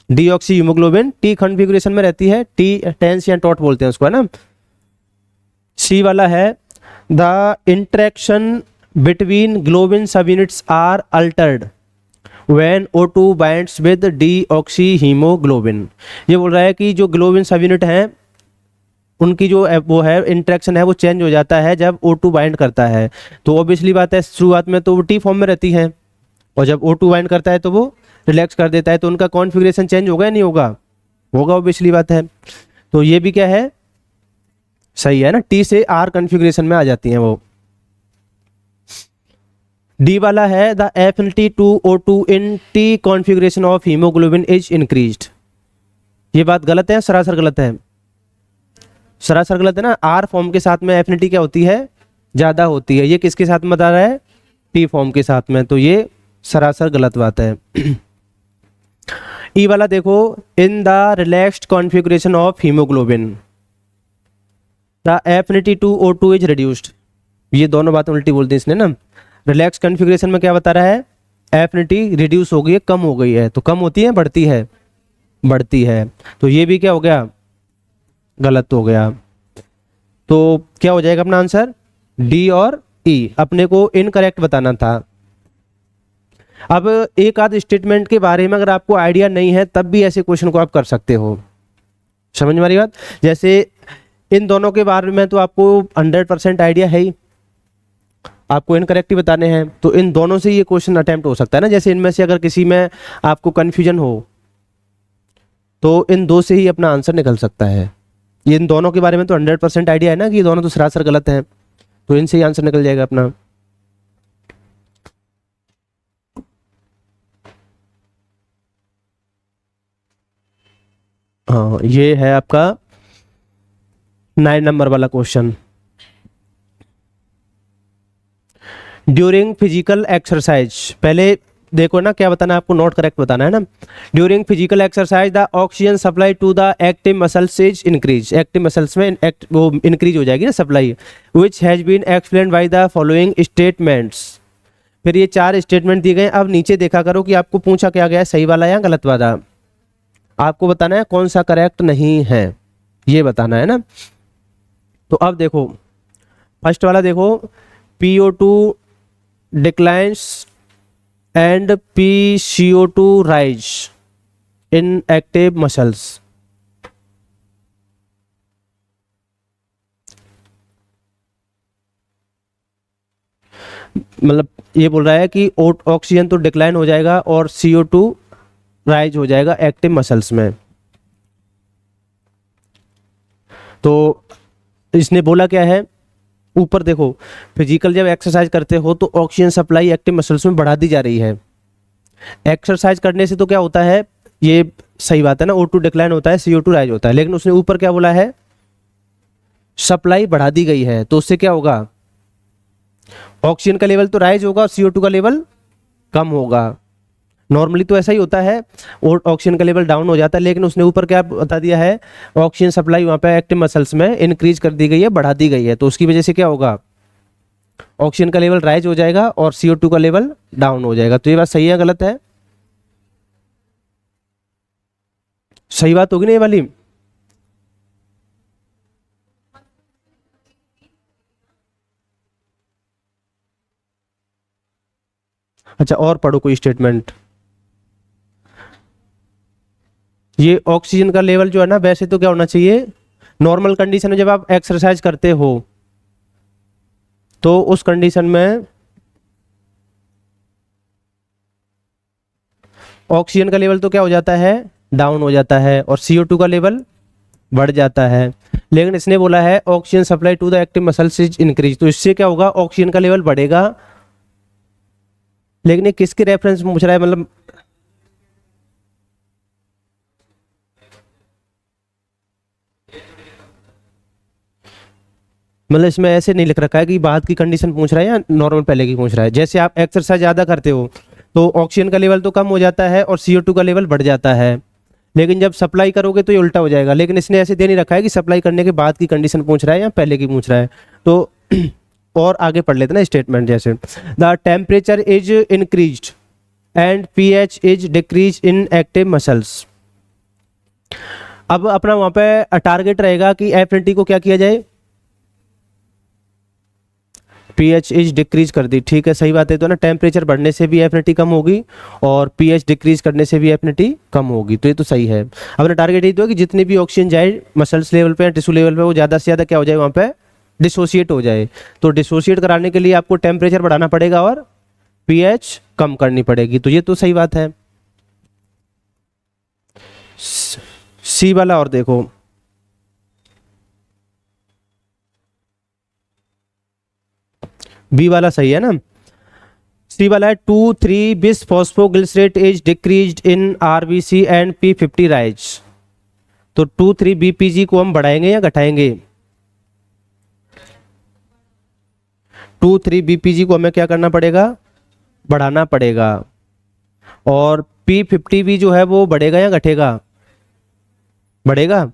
डीऑक्सी हीमोग्लोबिन टी कॉन्फ़िगरेशन में रहती है, टी टेंस या टॉट बोलते हैं उसको, है ना। सी वाला है the interaction between globin subunits are altered when O2 binds with deoxyhaemoglobin. ये बोल रहा है कि जो ग्लोबिन सब यूनिट हैं उनकी जो वो है इंटरेक्शन है वो चेंज हो जाता है जब O2 बाइंड करता है। तो ऑब्वियसली बात है शुरुआत में तो वो टी फॉर्म में रहती है और जब O2 बाइंड करता है तो वो रिलैक्स कर देता है, तो उनका कॉन्फ़िगरेशन चेंज होगा या नहीं होगा? होगा, ऑब्वियसली बात है। तो ये भी क्या है? सही है ना, टी से आर कॉन्फ़िगरेशन में आ जाती हैं वो। डी वाला है the affinity to O2 in T configuration of haemoglobin is increased. ये बात गलत है, सरासर गलत है? सरासर गलत है ना। आर फॉर्म के साथ में एफिनिटी क्या होती है? ज्यादा होती है। ये किसके साथ में बता रहा है? टी फॉर्म के साथ में। तो ये सरासर गलत बात है। ई वाला देखो, in the relaxed configuration of haemoglobin the affinity to O2 is reduced. ये दोनों बातें उल्टी बोल दी इसने ना। रिलैक्स कॉन्फ़िगरेशन में क्या बता रहा है? एफिनिटी रिड्यूस हो गई है, कम हो गई है। तो कम होती है बढ़ती है? बढ़ती है। तो ये भी क्या हो गया? गलत हो गया। तो क्या हो जाएगा अपना आंसर? डी और ई। अपने को इनकरेक्ट बताना था। अब एक आध स्टेटमेंट के बारे में अगर आपको आइडिया नहीं है तब भी ऐसे क्वेश्चन को आप कर सकते हो। समझ में आ रही बात? जैसे इन दोनों के बारे में तो आपको 100% आइडिया है ही, आपको इनकरेक्ट ही बताने हैं। तो इन दोनों से ये क्वेश्चन अटेम्प्ट हो सकता है ना। जैसे इनमें से अगर किसी में आपको कंफ्यूजन हो तो इन दो से ही अपना आंसर निकल सकता है। ये इन दोनों के बारे में तो 100% आइडिया है ना कि ये दोनों तो सरासर गलत हैं, तो इनसे ही आंसर निकल जाएगा अपना। हाँ, ये है आपका 9 नंबर वाला क्वेश्चन। ड्यूरिंग फिजिकल एक्सरसाइज, पहले देखो ना क्या बताना है आपको, नोट करेक्ट बताना है ना। During physical exercise the oxygen supply to the active muscles is increase. Active muscles में वो इंक्रीज हो जाएगी ना supply. Which has been explain by the following statements. फिर ये 4 स्टेटमेंट दिए गए। अब नीचे देखा करो कि आपको पूछा क्या गया है, सही वाला या गलत वाला। आपको बताना है कौन सा करेक्ट नहीं है, ये बताना है ना। तो अब देखो फर्स्ट वाला देखो, PO2 declines and PCO2 rise in active muscles. मतलब ये बोल रहा है कि ऑक्सीजन तो डिक्लाइन हो जाएगा और CO2 राइज हो जाएगा एक्टिव मसल्स में। तो इसने बोला क्या है, ऊपर देखो, फिजिकल जब एक्सरसाइज करते हो तो ऑक्सीजन सप्लाई एक्टिव मसल्स में बढ़ा दी जा रही है। एक्सरसाइज करने से तो क्या होता है, ये सही बात है ना, O2 डिक्लाइन होता है, CO2 राइज होता है। लेकिन उसने ऊपर क्या बोला है, सप्लाई बढ़ा दी गई है, तो उससे क्या होगा, ऑक्सीजन का लेवल तो राइज होगा और CO2 का लेवल कम होगा। नॉर्मली तो ऐसा ही होता है, और ऑक्सीजन का लेवल डाउन हो जाता है। लेकिन उसने ऊपर क्या बता दिया है, ऑक्सीजन सप्लाई वहां पे एक्टिव मसल्स में इंक्रीज कर दी गई है, बढ़ा दी गई है। तो उसकी वजह से क्या होगा, ऑक्सीजन का लेवल राइज हो जाएगा और CO2 का लेवल डाउन हो जाएगा। तो ये बात सही है गलत है? सही बात होगी ना ये वाली। अच्छा, और पढ़ो कोई स्टेटमेंट। ये ऑक्सीजन का लेवल जो है ना, वैसे तो क्या होना चाहिए, नॉर्मल कंडीशन में जब आप एक्सरसाइज करते हो तो उस कंडीशन में ऑक्सीजन का लेवल तो क्या हो जाता है, डाउन हो जाता है, और CO2 का लेवल बढ़ जाता है। लेकिन इसने बोला है oxygen supply to the active muscles is increase, तो इससे क्या होगा, ऑक्सीजन का लेवल बढ़ेगा। लेकिन ये किसके रेफरेंस में पूछ रहा है, मतलब मतलब इसमें ऐसे नहीं लिख रखा है कि बाद की कंडीशन पूछ रहा है या नॉर्मल पहले की पूछ रहा है। जैसे आप एक्सरसाइज ज़्यादा करते हो तो ऑक्सीजन का लेवल तो कम हो जाता है और CO2 का लेवल बढ़ जाता है, लेकिन जब सप्लाई करोगे तो ये उल्टा हो जाएगा। लेकिन इसने ऐसे दे नहीं रखा है कि सप्लाई करने के बाद की कंडीशन पूछ रहा है या पहले की पूछ रहा है। तो और आगे पढ़ लेते ना स्टेटमेंट, जैसे the temperature is increased and pH is decrease in active muscles. अब अपना वहां पे टारगेट रहेगा कि एफिनिटी को क्या किया जाए, pH इज डिक्रीज कर दी, ठीक है सही बात है। तो ना टेम्परेचर बढ़ने से भी एफिनिटी कम होगी और pH डिक्रीज करने से भी एफिनिटी कम होगी, तो ये तो सही है। अपना टारगेट ये तो है कि जितनी भी ऑक्सीजन जाए मसल्स लेवल पे या टिश्यू लेवल पे वो ज़्यादा से ज़्यादा क्या हो जाए, वहाँ पे डिसोशिएट हो जाए। तो डिसोशिएट कराने के लिए आपको टेम्परेचर बढ़ाना पड़ेगा और pH कम करनी पड़ेगी, तो ये तो सही बात है। सी वाला और देखो, बी वाला सही है ना। सी वाला है 2,3 बिस phosphoglycerate is decreased in RBC and P50 rise. तो 2,3 BPG को हम बढ़ाएंगे या घटाएंगे, 2,3 BPG को हमें क्या करना पड़ेगा, बढ़ाना पड़ेगा। और P50 भी जो है वो बढ़ेगा या घटेगा, बढ़ेगा।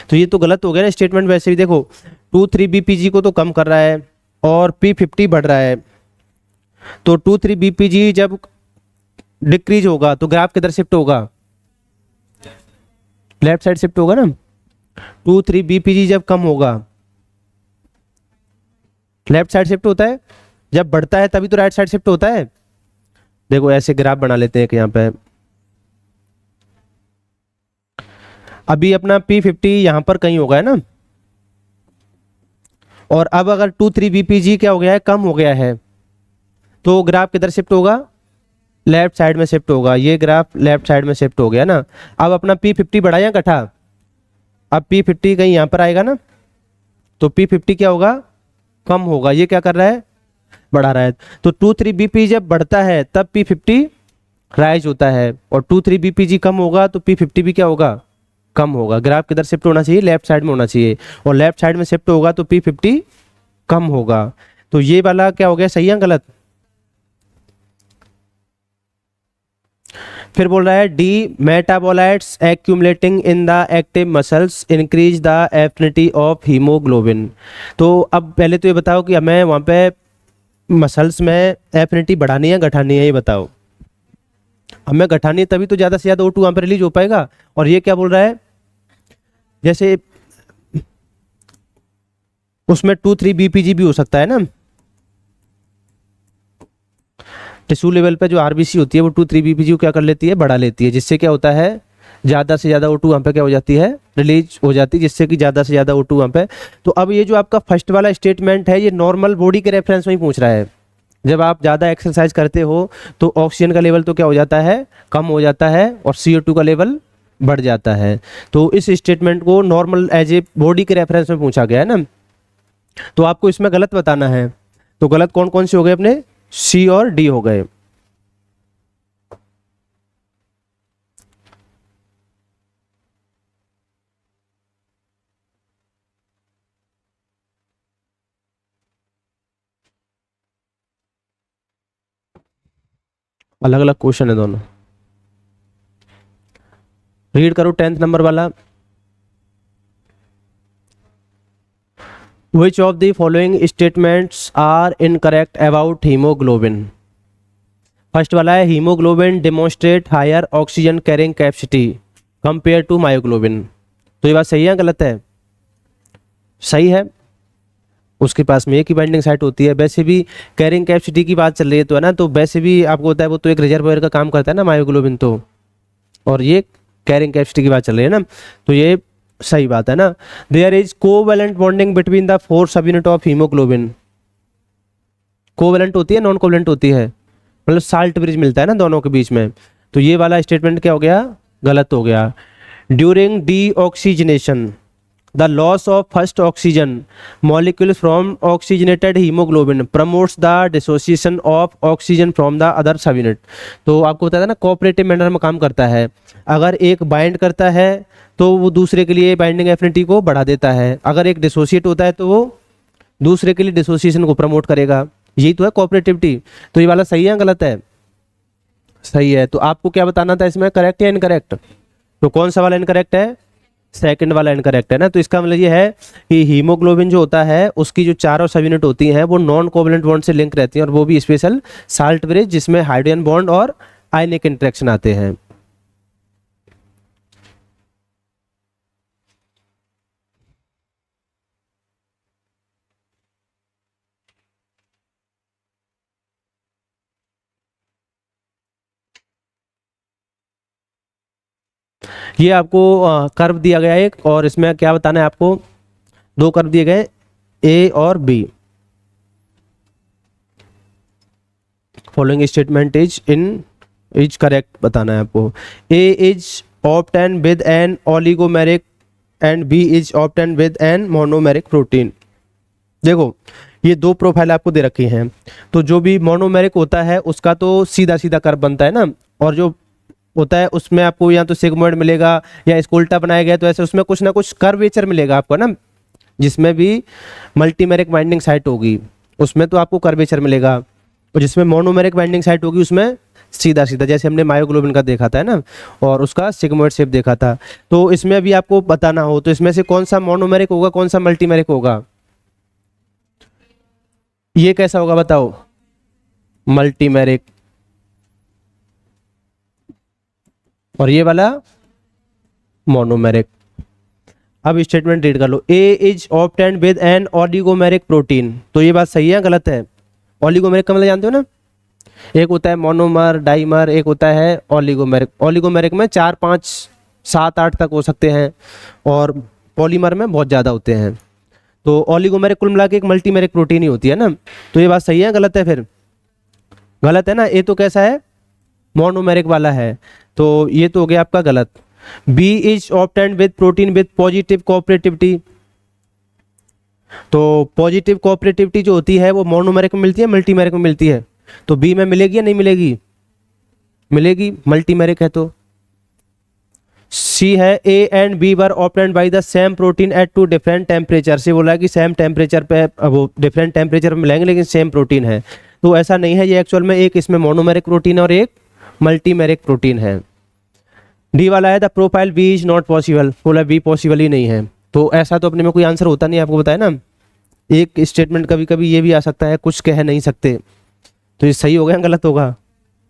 तो ये तो गलत हो गया ना स्टेटमेंट। वैसे भी देखो 2,3 BPG को तो कम कर रहा है और P50 बढ़ रहा है, तो 2,3 BPG जब डिक्रीज होगा तो ग्राफ किधर शिफ्ट होगा, लेफ्ट साइड शिफ्ट होगा ना। 2,3 BPG जब कम होगा लेफ्ट साइड शिफ्ट होता है, जब बढ़ता है तभी तो राइट साइड शिफ्ट होता है। देखो ऐसे ग्राफ बना लेते हैं कि यहाँ पे अभी अपना P50 यहाँ पर कहीं होगा है ना, और अब अगर 2,3 BPG क्या हो गया है, कम हो गया है, तो ग्राफ किधर शिफ्ट होगा, लेफ्ट साइड में शिफ्ट होगा। ये ग्राफ लेफ्ट साइड में शिफ्ट हो गया ना। अब अपना P50 बढ़ा या घटा, अब P50 कहीं यहाँ पर आएगा ना, तो P50 क्या होगा, कम होगा। ये क्या कर रहा है, बढ़ा रहा है। तो 2,3 BPG जब बढ़ता है तब P50 राइज होता है, और 2,3 BPG कम होगा तो P50 भी क्या होगा, कम होगा। ग्राफ किधर शिफ्ट होना चाहिए, लेफ्ट साइड में होना चाहिए, और लेफ्ट साइड में शिफ्ट होगा तो P50 कम होगा। तो ये वाला क्या हो गया, सही है गलत। फिर बोल रहा है D metabolites accumulating in the active muscles increase the affinity of haemoglobin. तो अब पहले तो ये बताओ कि हमें वहाँ पे मसल्स में एफिनिटी बढ़ानी है घटानी है, ये बताओ। हमें घटानी है तभी तो ज़्यादा से ज़्यादा O2 वहाँ पे रिलीज हो पाएगा। और ये क्या बोल रहा है, जैसे उसमें 2,3 BPG भी हो सकता है ना, टिश्यू लेवल पे जो RBC होती है वो 2,3 BPG को क्या कर लेती है, बढ़ा लेती है, जिससे क्या होता है ज़्यादा से ज़्यादा O2 वहाँ पे क्या हो जाती है, रिलीज हो जाती है, जिससे कि ज़्यादा से ज़्यादा O2 वहाँ पे। तो अब ये जो आपका फर्स्ट वाला स्टेटमेंट है ये नॉर्मल बॉडी के रेफरेंस में ही पूछ रहा है। जब आप ज़्यादा एक्सरसाइज करते हो तो ऑक्सीजन का लेवल तो क्या हो जाता है, कम हो जाता है, और CO2 का लेवल बढ़ जाता है। तो इस स्टेटमेंट को नॉर्मल एज ए बॉडी के रेफरेंस में पूछा गया है ना। तो आपको इसमें गलत बताना है। तो गलत कौन कौन से हो गए अपने, C और D हो गए। अलग अलग क्वेश्चन है दोनों, रीड करो 10th नंबर वाला। Which of the following statements are incorrect about hemoglobin? First वाला है haemoglobin demonstrate higher oxygen carrying capacity compare to myoglobin. तो ये बात सही है गलत है, सही है। उसके पास में एक ही बाइंडिंग साइट होती है। वैसे भी कैरिंग कैपेसिटी की बात चल रही है तो है ना, तो वैसे भी आपको होता है वो तो एक रिजर्वायर का काम करता है ना मायोग्लोबिन, तो और ये कैरिंग कैपेसिटी की बात चल रही है ना, तो ये सही बात है ना। There is covalent bonding between the 4 सब यूनिट ऑफ हीमोग्लोबिन। कोवैलेंट होती है, नॉन कोवैलेंट होती है, मतलब साल्ट ब्रिज मिलता है ना दोनों के बीच में। तो ये वाला स्टेटमेंट क्या हो गया, गलत हो गया। During deoxygenation the loss of first oxygen molecule from oxygenated haemoglobin promotes the dissociation of oxygen from the other सब यूनिट। तो आपको बताया था ना, कोऑपरेटिव मैनर में काम करता है। अगर एक बाइंड करता है तो वो दूसरे के लिए बाइंडिंग एफिनिटी को बढ़ा देता है, अगर एक डिसोसिएट होता है तो वो दूसरे के लिए डिसोसिएशन को प्रमोट करेगा। यही तो है कोऑपरेटिविटी। तो ये वाला सही है या गलत है? सही है। तो आपको क्या बताना था इसमें, करेक्ट या इनकरेक्ट? तो कौन सा वाला इनकरेक्ट है? सेकंड वाला इनकरेक्ट है ना। तो इसका मतलब ये है कि हीमोग्लोबिन जो होता है उसकी जो चारों सब यूनिट होती हैं वो नॉन कोवलेंट बॉन्ड से लिंक रहती हैं, और वो भी स्पेशल साल्ट ब्रिज जिसमें हाइड्रोजन बॉन्ड और आयनिक इंटरेक्शन आते हैं। ये आपको कर्व दिया गया है एक, और इसमें क्या बताना है आपको, दो कर्व दिए गए ए और B. Following statement is correct बताना है आपको। A is obtain with an oligomeric and B is obtain with an monomeric protein. देखो ये दो प्रोफाइल आपको दे रखी हैं, तो जो भी मोनोमेरिक होता है उसका तो सीधा सीधा कर्व बनता है ना, और जो होता है उसमें आपको या तो सिग्मोइड मिलेगा या इसको उल्टा बनाया गया तो ऐसे उसमें कुछ ना कुछ कर्वेचर मिलेगा आपको ना। जिसमें भी मल्टीमेरिक बाइंडिंग साइट होगी उसमें तो आपको कर्वेचर मिलेगा, और जिसमें मोनोमेरिक बाइंडिंग साइट होगी उसमें सीधा सीधा, जैसे हमने मायोग्लोबिन का देखा था है ना, और उसका सिग्मोइड शेप देखा था। तो इसमें अभी आपको बताना हो तो इसमें से कौन सा मोनोमेरिक होगा कौन सा मल्टीमेरिक होगा? ये कैसा होगा बताओ? मल्टीमेरिक। और ये वाला मोनोमेरिक। अब स्टेटमेंट रीड कर लो। A is obtained with an oligomeric protein. तो ये बात सही है गलत है? ओलिगोमेरिक का मतलब जानते हो ना, एक होता है मोनोमर डाइमर, एक होता है ओलिगोमेरिक। ओलिगोमेरिक में 4 5 7 8 तक हो सकते हैं, और पॉलीमर में बहुत ज़्यादा होते हैं। तो ओलिगोमेरिक कुल मिला के एक मल्टीमेरिक प्रोटीन ही होती है ना। तो ये बात सही है गलत है? फिर गलत है ना। ए तो कैसा है, मोनोमेरिक वाला है, तो ये तो हो गया आपका गलत। B is obtained with protein with positive cooperativity. तो पॉजिटिव कोऑपरेटिविटी जो होती है वो मोनोमेरिक में मिलती है मल्टीमेरिक में मिलती है? तो बी में मिलेगी या नहीं मिलेगी? मिलेगी, मल्टीमेरिक है। तो सी है A and B were obtained by the same protein at two different temperature. से बोला है कि सेम टेम्परेचर पे, वो डिफरेंट टेम्परेचर पे मिलेंगे लेकिन सेम प्रोटीन है। तो ऐसा नहीं है, ये एक्चुअल में एक इसमें मोनोमेरिक प्रोटीन है और एक मल्टीमेरिक प्रोटीन है। डी वाला है the profile B is not possible. बोला बी पॉसिबल ही नहीं है। तो ऐसा तो अपने में कोई आंसर होता नहीं, आपको बताया ना। एक स्टेटमेंट कभी कभी ये भी आ सकता है, कुछ कह नहीं सकते। तो ये सही होगा या गलत होगा?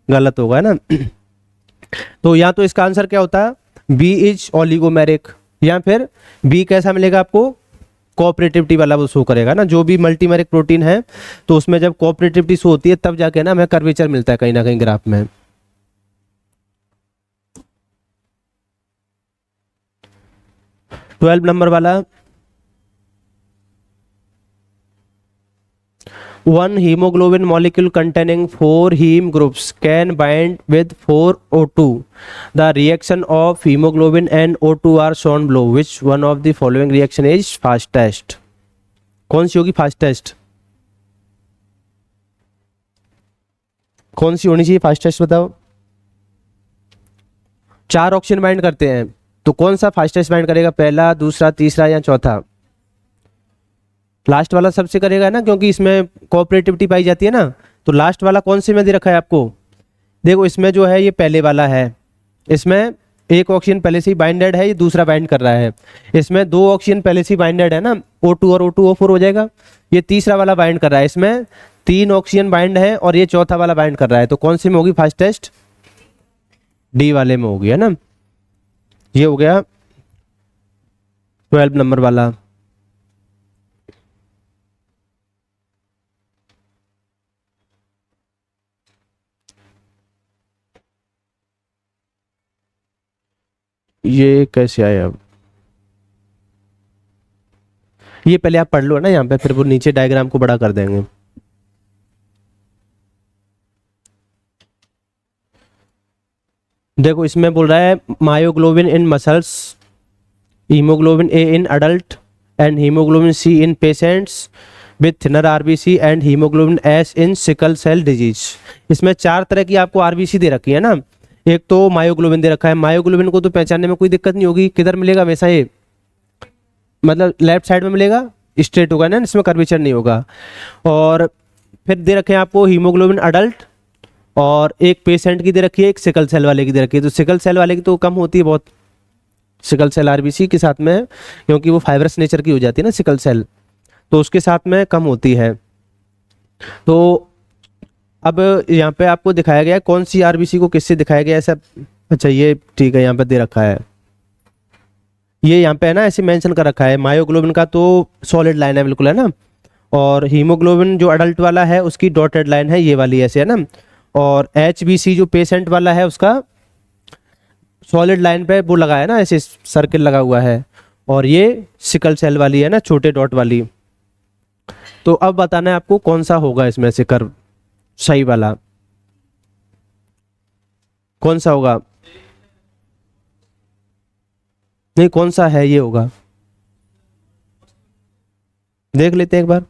गलत होगा है ना। तो या तो इसका आंसर क्या होता है, बी इज ओलिगोमेरिक, या फिर बी कैसा मिलेगा आपको, कोऑपरेटिविटी वाला वो शो करेगा ना। जो भी मल्टीमेरिक प्रोटीन है तो उसमें जब कोऑपरेटिविटी शो होती है तब जाके ना हमें कर्वेचर मिलता है कहीं ना कहीं ग्राफ में। 12 नंबर वाला, one hemoglobin molecule containing 4 heme groups can bind with 4 O2. The reaction of hemoglobin and O2 are shown below. Which one of the following reaction is fastest? कौन सी होगी फास्टेस्ट? कौन सी होनी चाहिए फास्टेस्ट बताओ? 4 oxygen bind करते हैं तो कौन सा फास्टेस्ट बाइंड करेगा, पहला दूसरा तीसरा या चौथा? लास्ट वाला सबसे करेगा ना, क्योंकि इसमें कोऑपरेटिविटी पाई जाती है ना। तो लास्ट वाला कौन से में दे रखा है आपको? देखो इसमें जो है ये पहले वाला है, इसमें एक ऑक्सीजन पहले से ही बाइंडेड है, ये दूसरा बाइंड कर रहा है। इसमें 2 ऑक्सीजन पहले से ही बाइंडेड है ना, O2 और O2 O4 हो जाएगा। ये तीसरा वाला बाइंड कर रहा है, इसमें 3 ऑक्सीजन बाइंड है और ये चौथा वाला बाइंड कर रहा है। तो कौन सी में होगी फास्टेस्ट? डी वाले में होगी है ना। ये हो गया 12 नंबर वाला। ये कैसे आया अब? ये पहले आप पढ़ लो ना यहाँ पे, फिर वो नीचे डायग्राम को बड़ा कर देंगे। देखो इसमें बोल रहा है myoglobin in muscles haemoglobin A in adult and haemoglobin C in patients with thinner RBC and haemoglobin S in sickle cell disease. इसमें 4 तरह की आपको आरबीसी दे रखी है ना। एक तो मायोग्लोबिन दे रखा है, मायोग्लोबिन को तो पहचानने में कोई दिक्कत नहीं होगी, किधर मिलेगा हमेशा ये, मतलब लेफ्ट साइड में मिलेगा, स्ट्रेट होगा ना, इसमें कर्वेचर नहीं होगा। और फिर दे रखे हैं आपको हीमोग्लोबिन अडल्ट, और एक पेशेंट की दे रखी है, एक सिकल सेल वाले की दे रखी है। तो सिकल सेल वाले की तो कम होती है बहुत, सिकल सेल आरबीसी के साथ में, क्योंकि वो फाइब्रस नेचर की हो जाती है ना सिकल सेल, तो उसके साथ में कम होती है। तो अब यहाँ पे आपको दिखाया गया है कौन सी आरबीसी को किससे दिखाया गया है सब। अच्छा ये ठीक है, यहाँ पे दे रखा है, ये यहाँ पे है ना ऐसे मेंशन कर रखा है। मायोग्लोबिन का तो सॉलिड लाइन है बिल्कुल, है ना, और हीमोग्लोबिन जो अडल्ट वाला है उसकी डॉटेड लाइन है, ये वाली ऐसे है ना। और एचबीसी जो पेशेंट वाला है उसका सॉलिड लाइन पे वो लगा है ना, ऐसे सर्किल लगा हुआ है। और ये सिकल सेल वाली है ना, छोटे डॉट वाली। तो अब बताना है आपको कौन सा होगा इसमें से कर्व सही वाला, कौन सा होगा, नहीं कौन सा है ये होगा, देख लेते हैं एक बार।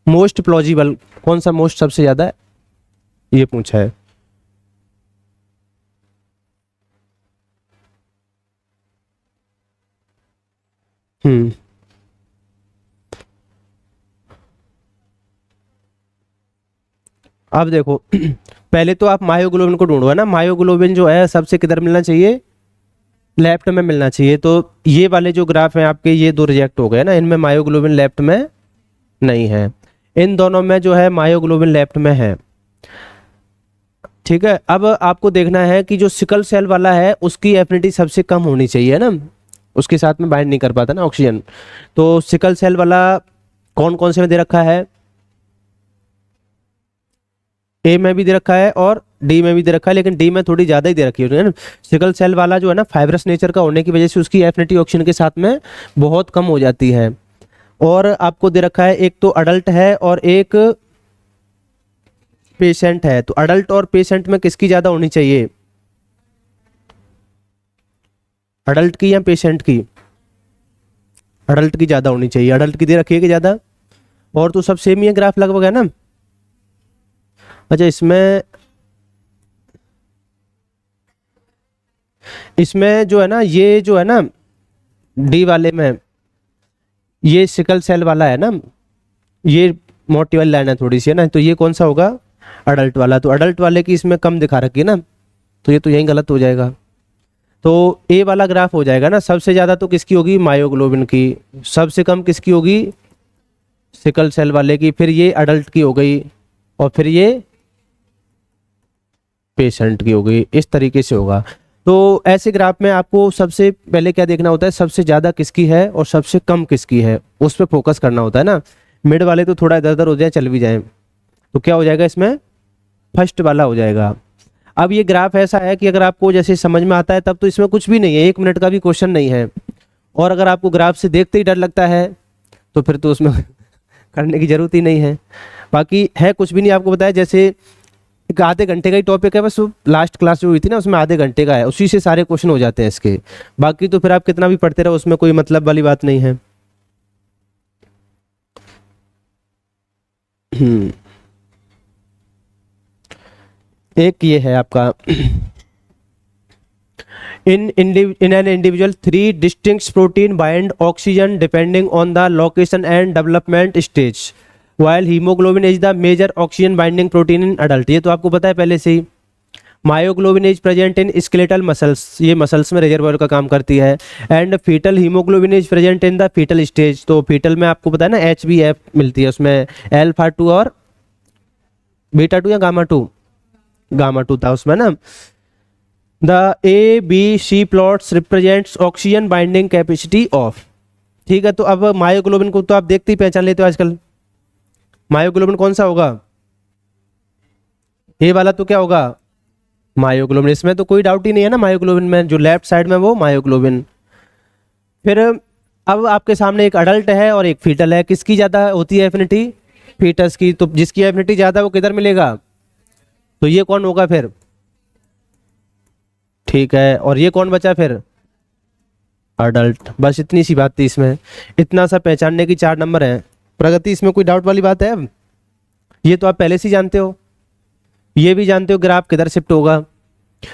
मोस्ट प्लॉजिबल कौन सा, मोस्ट सबसे ज्यादा है, ये पूछा है। अब देखो पहले तो आप मायोग्लोबिन को ढूंढो, है ना। मायोग्लोबिन जो है सबसे किधर मिलना चाहिए, लेफ्ट में मिलना चाहिए। तो ये वाले जो ग्राफ हैं आपके, ये 2 रिजेक्ट हो गए ना, इनमें मायोग्लोबिन लेफ्ट में नहीं है। इन दोनों में जो है मायोग्लोबिन लेफ्ट में है, ठीक है। अब आपको देखना है कि जो सिकल सेल वाला है उसकी एफिनिटी सबसे कम होनी चाहिए ना, उसके साथ में बाइंड नहीं कर पाता ना ऑक्सीजन। तो सिकल सेल वाला कौन कौन से में दे रखा है, ए में भी दे रखा है और डी में भी दे रखा है, लेकिन डी में थोड़ी ज्यादा ही दे रखी है ना। सिकल सेल वाला जो है ना फाइब्रस नेचर का होने की वजह से उसकी एफिनिटी ऑक्सीजन के साथ में बहुत कम हो जाती है। और आपको दे रखा है एक तो अडल्ट है और एक पेशेंट है। तो अडल्ट और पेशेंट में किसकी ज्यादा होनी चाहिए, अडल्ट की या पेशेंट की, अडल्ट की ज्यादा होनी चाहिए। अडल्ट की दे रखी है कि ज्यादा, और तो सब सेम ही है ग्राफ लगभग, है ना। अच्छा इसमें जो है ना, ये जो है ना डी वाले में, ये सिकल सेल वाला है ना, ये मोटी वाली लाइन है थोड़ी सी, है ना। तो ये कौन सा होगा, अडल्ट वाला। तो अडल्ट वाले की इसमें कम दिखा रखी है ना, तो ये तो यही गलत हो जाएगा। तो ए वाला ग्राफ हो जाएगा ना, सबसे ज्यादा तो किसकी होगी, मायोग्लोबिन की, सबसे कम किसकी होगी, सिकल सेल वाले की, फिर ये अडल्ट की हो गई, और फिर ये पेशेंट की हो गई। इस तरीके से होगा। तो ऐसे ग्राफ में आपको सबसे पहले क्या देखना होता है, सबसे ज्यादा किसकी है और सबसे कम किसकी है, उस पर फोकस करना होता है ना। मिड वाले तो थोड़ा इधर उधर हो जाए, चल भी जाए, तो क्या हो जाएगा इसमें, फर्स्ट वाला हो जाएगा। अब ये ग्राफ ऐसा है कि अगर आपको जैसे समझ में आता है तब तो इसमें कुछ भी नहीं है, 1 मिनट का भी क्वेश्चन नहीं है। और अगर आपको ग्राफ से देखते ही डर लगता है तो फिर तो उसमें करने की जरूरत ही नहीं है। बाकी है कुछ भी नहीं, आपको बताया जैसे एक आधे घंटे का ही टॉपिक है बस, लास्ट क्लास जो हुई थी ना उसमें आधे घंटे का है, उसी से सारे क्वेश्चन हो जाते हैं इसके। बाकी तो फिर आप कितना भी पढ़ते रहो, उसमें कोई मतलब वाली बात नहीं है। एक ये है आपका in an individual 3 distinct protein bind oxygen depending on the location and development stage while hemoglobin is the major oxygen binding protein in adult। ये तो आपको पता है पहले से ही। Myoglobin is present in skeletal muscles, ये मसल्स में रिजर्वोयर का काम करती है। And foetal haemoglobin is present in the foetal stage, तो फीटल में आपको पता है ना HbF मिलती है, उसमें अल्फा 2 और बीटा 2 या गामा 2 था उसमें ना। The ABC plots represents oxygen binding capacity of, ठीक है। तो अब मायोग्लोबिन को तो आप देखते ही पहचान लेते हो आजकल, मायोग्लोबिन कौन सा होगा, ये वाला तो क्या होगा, मायोग्लोबिन। इसमें तो कोई डाउट ही नहीं है ना, मायोग्लोबिन में जो लेफ्ट साइड में वो मायोग्लोबिन। फिर अब आपके सामने एक अडल्ट है और एक फीटल है, किसकी ज्यादा होती है एफिनिटी, फीटस की। तो जिसकी एफिनिटी ज्यादा वो किधर मिलेगा, तो ये कौन होगा फिर, ठीक है। और ये कौन बचा फिर, अडल्ट, बस इतनी सी बात थी इसमें, इतना सा पहचानने की 4 नंबर हैं। प्रगति इसमें कोई डाउट वाली बात है? अब ये तो आप पहले से जानते हो, ये भी जानते हो ग्राफ किधर शिफ्ट होगा।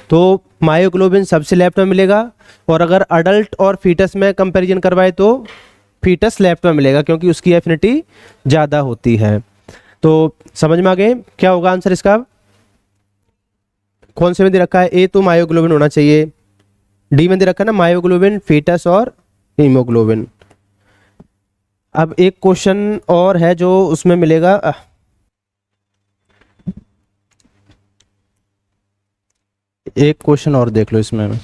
तो मायोग्लोबिन सबसे लेफ्ट में मिलेगा, और अगर अडल्ट और फीटस में कंपैरिजन करवाए तो फीटस लेफ्ट में मिलेगा, क्योंकि उसकी एफिनिटी ज़्यादा होती है। तो समझ में आ गए क्या होगा आंसर इसका? कौन से में दे रखा है? ए तो मायोग्लोबिन होना चाहिए, डी में दे रखा है ना मायोग्लोबिन, फीटस और हीमोग्लोबिन। अब एक क्वेश्चन और है जो उसमें मिलेगा, एक क्वेश्चन और देख लो इसमें।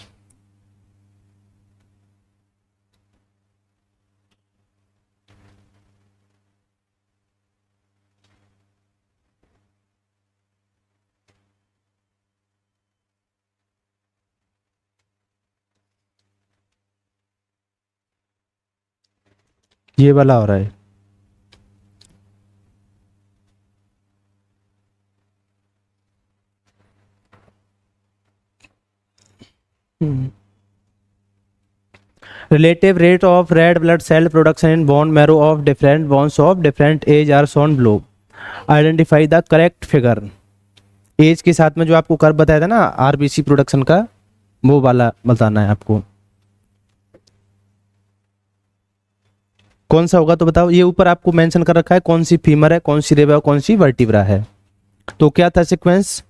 ये वाला हो रहा है। Relative rate of red blood cell production in bone marrow of different bones of different age are shown below, identify the correct figure. Age के साथ में जो आपको कर्व बताया था ना आरबीसी प्रोडक्शन का, वो वाला बताना है आपको। कौन सा होगा तो बताओ। ये ऊपर आपको मेंशन कर रखा है कौन सी फीमर है, कौन सी रेबा है, कौन सी वर्टिब्रा है। तो क्या था सीक्वेंस?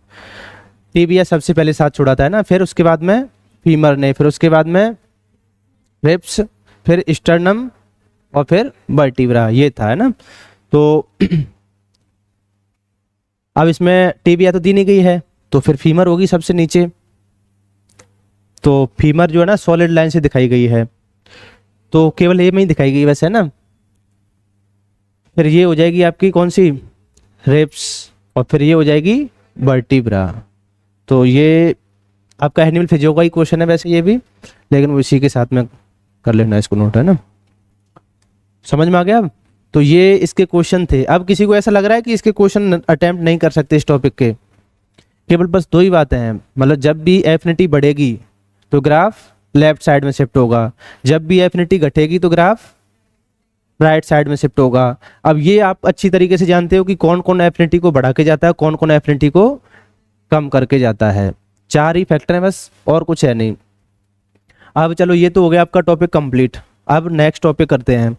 टिबिया सबसे पहले साथ छुड़ाता है ना, फिर उसके बाद में फीमर ने, फिर उसके बाद में रिब्स, फिर स्टर्नम और फिर वर्टिब्रा, ये था है ना। तो अब इसमें टिबिया तो दी नहीं गई है, तो फिर फीमर होगी सबसे नीचे। तो फीमर जो है ना सॉलिड लाइन से दिखाई गई है, तो केवल ये में ही दिखाई गई वैसे है ना। फिर ये हो जाएगी आपकी कौन सी? रिब्स, और फिर ये हो जाएगी वर्टिब्रा। तो ये आपका एनिमल फिजियो का ही क्वेश्चन है वैसे ये भी, लेकिन वो इसी के साथ में कर लेना इसको नोट, है ना। समझ में आ गया अब? तो ये इसके क्वेश्चन थे। अब किसी को ऐसा लग रहा है कि इसके क्वेश्चन अटेम्प्ट नहीं कर सकते इस टॉपिक के? केवल बस 2 ही बातें हैं, मतलब जब भी एफिनिटी बढ़ेगी तो ग्राफ लेफ्ट साइड में शिफ्ट होगा, जब भी एफिनिटी घटेगी तो ग्राफ राइट साइड में शिफ्ट होगा। अब ये आप अच्छी तरीके से जानते हो कि कौन कौन एफिनिटी को बढ़ा के जाता है, कौन कौन एफिनिटी को कम करके जाता है। 4 ही फैक्टर हैं बस, और कुछ है नहीं। अब चलो ये तो हो गया आपका टॉपिक कंप्लीट। अब नेक्स्ट टॉपिक करते हैं।